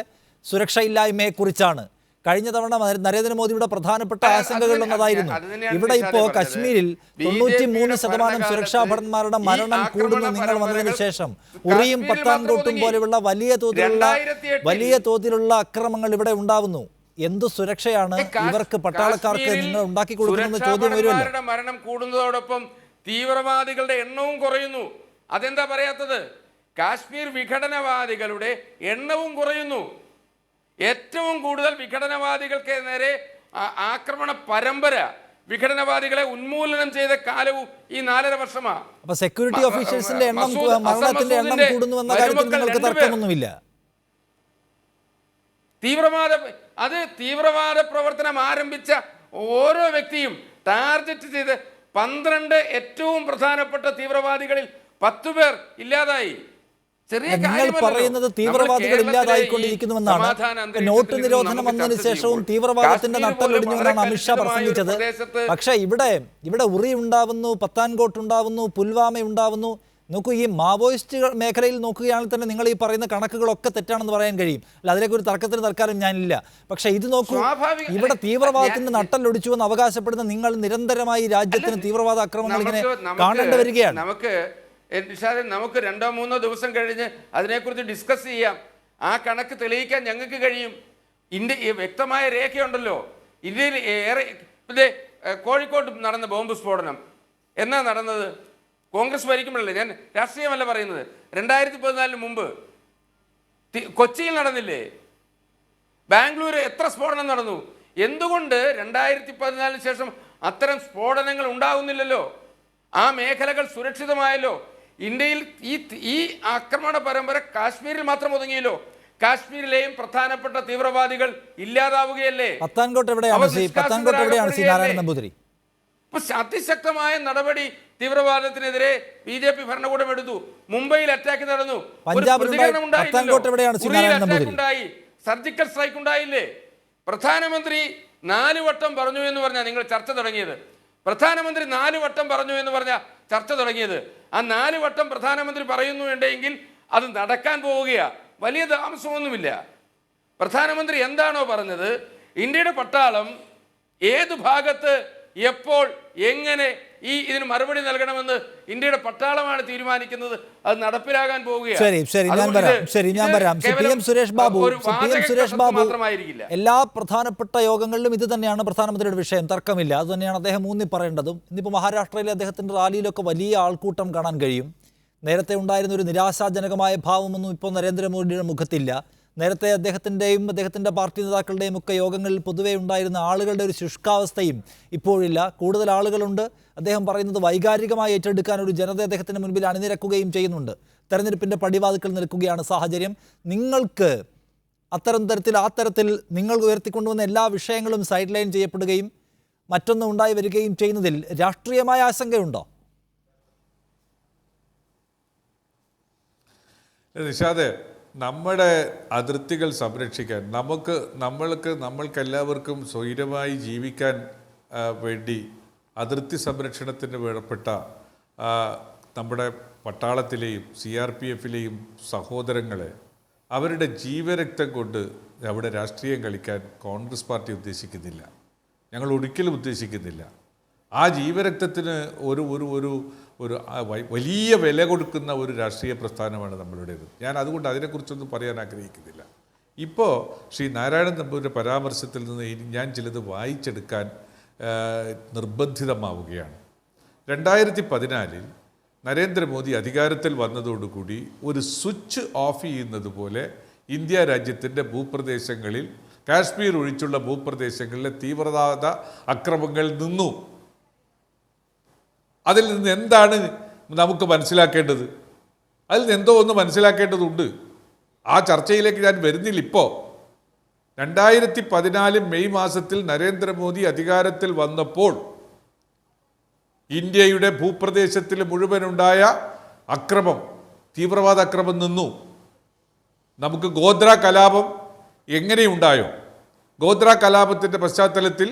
സുരക്ഷയില്ലായ്മയെ കുറിച്ചാണ്. കഴിഞ്ഞ തവണ നരേന്ദ്രമോദിയുടെ പ്രധാനപ്പെട്ട ആശങ്കകളിലൊന്നതായിരുന്നു. ഇവിടെ ഇപ്പോൾ കശ്മീരിൽ 93% സുരക്ഷാ ഭടന്മാരുടെ മരണം കൂടുന്നു നിങ്ങൾ വന്നതിന് ശേഷം. ഉറിയും പത്താൻകോട്ടും പോലെയുള്ള വലിയ തോതിലുള്ള അക്രമങ്ങൾ ഇവിടെ ഉണ്ടാവുന്നു. എന്തു സുരക്ഷയാണ് ഇവർക്ക്, പട്ടാളക്കാർക്ക് നിങ്ങൾ ഉണ്ടാക്കി കൊടുക്കുന്നത് ചോദ്യം വരുമല്ലോ. മരണം കൂടുന്നതോടൊപ്പം തീവ്രവാദികളുടെ എണ്ണവും കുറയുന്നു. അതെന്താ പറയാത്തത്? കാശ്മീർ വിഘടനവാദികളുടെ എണ്ണവും കുറയുന്നു. ഏറ്റവും കൂടുതൽ വിഘടനവാദികൾക്ക് നേരെ ആക്രമണ പരമ്പര, വിഘടനവാദികളെ ഉന്മൂലനം ചെയ്ത കാലവും ഈ 4.5 വർഷമാണ്. അപ്പൊ സെക്യൂരിറ്റി ഓഫീസേഴ്സിന്റെ എണ്ണം, മരണത്തിന്റെ എണ്ണം കൂടുന്നുവെന്ന കാര്യത്തിൽ നിങ്ങൾക്ക് തർക്കമൊന്നുമില്ല. തീവ്രവാദ പ്രവർത്തനം ആരംഭിച്ച ഓരോ വ്യക്തിയും ടാർഗറ്റ് ചെയ്ത് 12 ഏറ്റവും പ്രധാനപ്പെട്ട തീവ്രവാദികളിൽ 10 പേർ ഇല്ലാതായി. നിങ്ങൾ പറയുന്നത് തീവ്രവാദികൾ ഇല്ലാതായിക്കൊണ്ടിരിക്കുന്നുവെന്നാണ്. നോട്ട് നിരോധനം വന്നതിന് ശേഷവും തീവ്രവാദത്തിന്റെ നട്ടലൊടിഞ്ഞുവെന്നാണ് അമിത്ഷാ പ്രസംഗിച്ചത്. പക്ഷെ ഇവിടെ ഉറി ഉണ്ടാവുന്നു, പത്താൻകോട്ട് ഉണ്ടാവുന്നു, പുൽവാമ ഉണ്ടാവുന്നു. നോക്കൂ, ഈ മാവോയിസ്റ്റ് മേഖലയിൽ നോക്കുകയാണെങ്കിൽ തന്നെ നിങ്ങൾ ഈ പറയുന്ന കണക്കുകളൊക്കെ തെറ്റാണെന്ന് പറയാൻ കഴിയും. അല്ല, അതിലേക്ക് ഒരു തർക്കത്തിന് തൽക്കാലം ഞാനില്ല. പക്ഷെ ഇത് നോക്കൂ, ഇവിടെ തീവ്രവാദത്തിന്റെ നട്ടലൊടിച്ചുവെന്ന് അവകാശപ്പെടുന്ന നിങ്ങൾ നിരന്തരമായി രാജ്യത്തിന് തീവ്രവാദ ആക്രമണങ്ങൾ ഇങ്ങനെ കാണേണ്ടി വരികയാണ്. നമുക്ക് 2-3 ദിവസം കഴിഞ്ഞ് അതിനെക്കുറിച്ച് ഡിസ്കസ് ചെയ്യാം. ആ കണക്ക് തെളിയിക്കാൻ ഞങ്ങൾക്ക് കഴിയും. ഇന്ത്യ വ്യക്തമായ രേഖയുണ്ടല്ലോ. ഇന്ത്യയിൽ കോഴിക്കോട് നടന്ന ബോംബ് സ്ഫോടനം എന്നാ നടന്നത്? കോൺഗ്രസ് ഭരിക്കുമ്പോഴല്ലേ, ഞാൻ രാഷ്ട്രീയമല്ല പറയുന്നത്. 2014 മുമ്പ് കൊച്ചിയിൽ നടന്നില്ലേ? ബാംഗ്ലൂർ എത്ര സ്ഫോടനം നടന്നു? എന്തുകൊണ്ട് 2014 ശേഷം അത്തരം സ്ഫോടനങ്ങൾ ഉണ്ടാകുന്നില്ലല്ലോ? ആ മേഖലകൾ സുരക്ഷിതമായല്ലോ. ഇന്ത്യയിൽ ഈ ആക്രമണ പരമ്പര കാശ്മീരിൽ മാത്രം ഒതുങ്ങിയല്ലോ. കാശ്മീരിലെയും പ്രധാനപ്പെട്ട തീവ്രവാദികൾ ഇല്ലാതാവുകയല്ലേ? പത്താൻകോട്ട് എവിടെയാണ്? അതിശക്തമായ നടപടി തീവ്രവാദത്തിനെതിരെ BJP ഭരണകൂടം എടുത്തു. മുംബൈയിൽ അറ്റാക്ക് നടന്നു, ഉണ്ടായി, സർജിക്കൽ സ്ട്രൈക്ക് ഉണ്ടായില്ലേ? പ്രധാനമന്ത്രി 4 വട്ടം പറഞ്ഞു എന്ന് പറഞ്ഞാൽ നിങ്ങൾ ചർച്ച തുടങ്ങിയത്. പ്രധാനമന്ത്രി 4 വട്ടം പറഞ്ഞു എന്ന് പറഞ്ഞ ചർച്ച തുടങ്ങിയത്. ആ 4 വട്ടം പ്രധാനമന്ത്രി പറയുന്നു ഉണ്ടെങ്കിൽ അത് നടക്കാൻ പോവുകയാണ്. വലിയ താമസമൊന്നുമില്ല. പ്രധാനമന്ത്രി എന്താണോ പറഞ്ഞത്, ഇന്ത്യയുടെ പട്ടാളം ഏത് ഭാഗത്ത് എപ്പോൾ എങ്ങനെ ഇതിന് മറുപടി നൽകണമെന്ന് ഇന്ത്യയുടെ പട്ടാളമാണ് തീരുമാനിക്കുന്നത്. അത് നടപ്പിലാകാൻ പോവുകയാണ്. ശരി, ഞാൻ വരാം. PM സുരേഷ് ബാബു മാത്രമായിരിക്കില്ല. എല്ലാ പ്രധാനപ്പെട്ട യോഗങ്ങളിലും ഇത് തന്നെയാണ് പ്രധാനമന്ത്രിയുടെ വിഷയം, തർക്കമില്ല. അത് തന്നെയാണ് അദ്ദേഹം ഊന്നി പറയേണ്ടതും. ഇന്നിപ്പോൾ മഹാരാഷ്ട്രയിലെ അദ്ദേഹത്തിന്റെ റാലിയിലൊക്കെ വലിയ ആൾക്കൂട്ടം കാണാൻ കഴിയും. നേരത്തെ ഉണ്ടായിരുന്ന ഒരു നിരാശാജനകമായ ഭാവമൊന്നും ഇപ്പോൾ നരേന്ദ്രമോദിയുടെ മുഖത്തില്ല. നേരത്തെ അദ്ദേഹത്തിൻ്റെ പാർട്ടി നേതാക്കളുടെയും ഒക്കെ യോഗങ്ങളിൽ പൊതുവെ ഉണ്ടായിരുന്ന ആളുകളുടെ ഒരു ശുഷ്കാവസ്ഥയും ഇപ്പോഴില്ല. കൂടുതൽ ആളുകളുണ്ട്. അദ്ദേഹം പറയുന്നത് വൈകാരികമായി ഏറ്റെടുക്കാൻ ഒരു ജനത അദ്ദേഹത്തിന് മുൻപിൽ അണിനിരക്കുകയും ചെയ്യുന്നുണ്ട്. തെരഞ്ഞെടുപ്പിൻ്റെ പടിവാതിക്കൽ നിൽക്കുകയാണ് സാഹചര്യം. നിങ്ങൾക്ക് ആ തരത്തിൽ നിങ്ങൾ ഉയർത്തിക്കൊണ്ടുവന്ന എല്ലാ വിഷയങ്ങളും സൈഡ് ലൈൻ ചെയ്യപ്പെടുകയും മറ്റൊന്നും ഉണ്ടായി വരികയും ചെയ്യുന്നതിൽ രാഷ്ട്രീയമായ ആശങ്കയുണ്ടോ? നിഷാദേ, നമ്മുടെ അതിർത്തികൾ സംരക്ഷിക്കാൻ നമ്മൾക്കെല്ലാവർക്കും സ്വൈരമായി ജീവിക്കാൻ വേണ്ടി അതിർത്തി സംരക്ഷണത്തിന് വേണ്ടപ്പെട്ട നമ്മുടെ പട്ടാളത്തിലെയും CRPFിലെയും സഹോദരങ്ങളെ അവരുടെ ജീവരക്തം കൊണ്ട് അവിടെ രാഷ്ട്രീയം കളിക്കാൻ കോൺഗ്രസ് പാർട്ടി ഉദ്ദേശിക്കുന്നില്ല. ഞങ്ങൾ ഒരിക്കലും ഉദ്ദേശിക്കുന്നില്ല. ആ ജീവരക്തത്തിന് ഒരു ഒരു ഒരു ഒരു വലിയ വില കൊടുക്കുന്ന ഒരു രാഷ്ട്രീയ പ്രസ്ഥാനമാണ് നമ്മളുടേത്. ഞാൻ അതുകൊണ്ട് അതിനെക്കുറിച്ചൊന്നും പറയാൻ ആഗ്രഹിക്കുന്നില്ല. ഇപ്പോൾ ശ്രീ നാരായണൻ നമ്പൂരിൻ്റെ പരാമർശത്തിൽ നിന്ന് ഞാൻ ചിലത് വായിച്ചെടുക്കാൻ നിർബന്ധിതമാവുകയാണ്. 2014 നരേന്ദ്രമോദി അധികാരത്തിൽ വന്നതോടുകൂടി ഒരു സ്വിച്ച് ഓഫ് ചെയ്യുന്നത് പോലെ ഇന്ത്യ രാജ്യത്തിൻ്റെ ഭൂപ്രദേശങ്ങളിൽ, കാശ്മീർ ഒഴിച്ചുള്ള ഭൂപ്രദേശങ്ങളിലെ തീവ്രവാദ അക്രമങ്ങൾ നിന്നു. അതിൽ നിന്ന് എന്താണ് നമുക്ക് മനസ്സിലാക്കേണ്ടത്? അതിൽ നിന്ന് എന്തോ ഒന്ന് മനസ്സിലാക്കേണ്ടതുണ്ട്. ആ ചർച്ചയിലേക്ക് ഞാൻ വരുന്നില്ല. ഇപ്പോൾ 2014 മെയ് മാസത്തിൽ നരേന്ദ്രമോദി അധികാരത്തിൽ വന്നപ്പോൾ ഇന്ത്യയുടെ ഭൂപ്രദേശത്തിൽ മുഴുവനുണ്ടായ അക്രമം, തീവ്രവാദ അക്രമം നിന്നു. നമുക്ക് ഗോദ്ര കലാപം എങ്ങനെയുണ്ടായോ? ഗോദ്ര കലാപത്തിൻ്റെ പശ്ചാത്തലത്തിൽ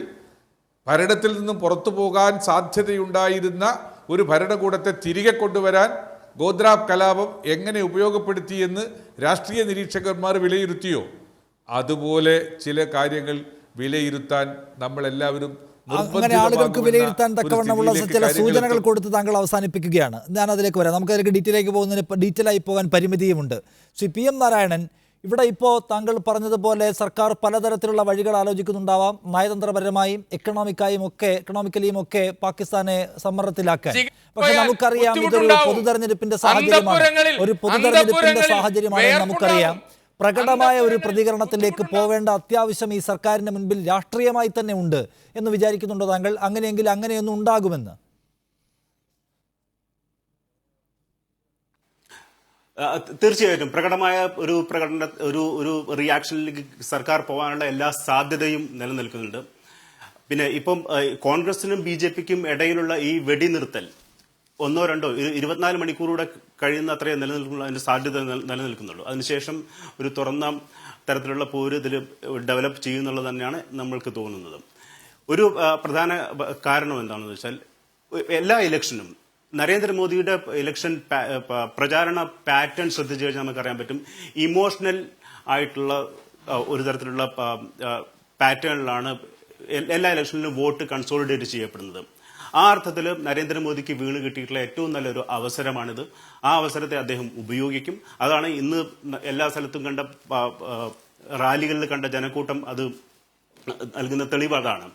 ഭരണത്തിൽ നിന്നും പുറത്തു പോകാൻ സാധ്യതയുണ്ടായിരുന്ന ഒരു ഭരണകൂടത്തെ തിരികെ കൊണ്ടുവരാൻ ഗോദ്ര കലാപം എങ്ങനെ ഉപയോഗപ്പെടുത്തിയെന്ന് രാഷ്ട്രീയ നിരീക്ഷകന്മാർ വിലയിരുത്തിയോ? അതുപോലെ ചില കാര്യങ്ങൾ വിലയിരുത്താൻ നമ്മളെല്ലാവരും അങ്ങനെ ആളുകൾക്ക് വിലയിരുത്താൻ തക്കവണ്ണമുള്ള ചില സൂചനകൾ കൊടുത്ത് താങ്കൾ അവസാനിപ്പിക്കുകയാണ്. ഞാൻ അതിലേക്ക് വരാം. നമുക്ക് അതിലേക്ക് ഡീറ്റെയിലായി പോകാൻ പരിമിതിയുമുണ്ട്. ശ്രീ PM നാരായണൻ, ഇവിടെ ഇപ്പോൾ താങ്കൾ പറഞ്ഞതുപോലെ സർക്കാർ പലതരത്തിലുള്ള വഴികൾ ആലോചിക്കുന്നുണ്ടാവാം, നയതന്ത്രപരമായും എക്കണോമിക്കലിയും ഒക്കെ പാകിസ്ഥാനെ സമ്മർദ്ദത്തിലാക്കാൻ. പക്ഷെ നമുക്കറിയാം ഇതൊരു പൊതുതെരഞ്ഞെടുപ്പിന്റെ സാഹചര്യമാണ്. നമുക്കറിയാം പ്രകടമായ ഒരു പ്രതികരണത്തിലേക്ക് പോവേണ്ട അത്യാവശ്യം ഈ സർക്കാരിന് മുൻപിൽ രാഷ്ട്രീയമായി തന്നെ ഉണ്ട് എന്ന് വിചാരിക്കുന്നുണ്ടോ താങ്കൾ? അങ്ങനെയെങ്കിൽ അങ്ങനെയൊന്നും ഉണ്ടാകുമെന്ന്? തീർച്ചയായിട്ടും പ്രകടമായ ഒരു റിയാക്ഷനിലേക്ക് സർക്കാർ പോകാനുള്ള എല്ലാ സാധ്യതയും നിലനിൽക്കുന്നുണ്ട്. പിന്നെ ഇപ്പം കോൺഗ്രസിനും BJPക്കും ഇടയിലുള്ള ഈ വെടിനിർത്തൽ 1-2 24 മണിക്കൂറൂടെ കഴിയുന്ന അത്രയും നിലനിൽക്കുന്ന അതിന്റെ സാധ്യത നിലനിൽക്കുന്നുള്ളൂ. അതിനുശേഷം ഒരു തുറന്ന തരത്തിലുള്ള പോര് ഇതിൽ ഡെവലപ്പ് ചെയ്യുന്നുള്ളത് തന്നെയാണ് നമ്മൾക്ക് തോന്നുന്നത്. ഒരു പ്രധാന കാരണം എന്താണെന്ന് വെച്ചാൽ എല്ലാ ഇലക്ഷനും നരേന്ദ്രമോദിയുടെ ഇലക്ഷൻ പ്രചാരണ പാറ്റേൺ ശ്രദ്ധിച്ചു കഴിഞ്ഞാൽ നമുക്കറിയാൻ പറ്റും. ഇമോഷണൽ ആയിട്ടുള്ള ഒരു തരത്തിലുള്ള പാറ്റേണിലാണ് എല്ലാ ഇലക്ഷനിലും വോട്ട് കൺസോളിഡേറ്റ് ചെയ്യപ്പെടുന്നത്. ആ അർത്ഥത്തിൽ നരേന്ദ്രമോദിക്ക് വീണ് കിട്ടിയിട്ടുള്ള ഏറ്റവും നല്ലൊരു അവസരമാണിത്. ആ അവസരത്തെ അദ്ദേഹം ഉപയോഗിക്കും. അതാണ് ഇന്ന് എല്ലാ സ്ഥലത്തും കണ്ട റാലികളിൽ കണ്ട ജനക്കൂട്ടം അത് നൽകുന്ന തെളിവ് അതാണ്.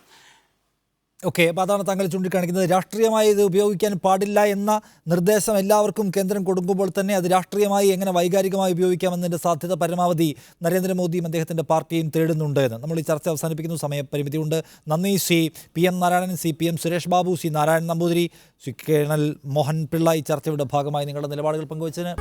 ഓക്കെ, അപ്പോൾ അതാണ് താങ്കൾ ചൂണ്ടിക്കാണിക്കുന്നത്. രാഷ്ട്രീയമായി ഇത് ഉപയോഗിക്കാൻ പാടില്ല എന്ന നിർദ്ദേശം എല്ലാവർക്കും കേന്ദ്രം കൊടുക്കുമ്പോൾ തന്നെ അത് രാഷ്ട്രീയമായി എങ്ങനെ വൈകാരികമായി ഉപയോഗിക്കാമെന്നതിൻ്റെ സാധ്യത പരമാവധി നരേന്ദ്രമോദിയും അദ്ദേഹത്തിൻ്റെ പാർട്ടിയും തേടുന്നുണ്ട് എന്ന് നമ്മൾ ഈ ചർച്ച അവസാനിപ്പിക്കുന്നു. സമയപരിമിതിയുണ്ട്. നന്ദി Shri PM Narayanan, Shri PM Suresh Babu, Shri Narayanan Namboothiri, Shri colonel Mohan Pillai ഈ ചർച്ചയുടെ ഭാഗമായി നിങ്ങളുടെ നിലപാടുകൾ പങ്കുവച്ചതിന്.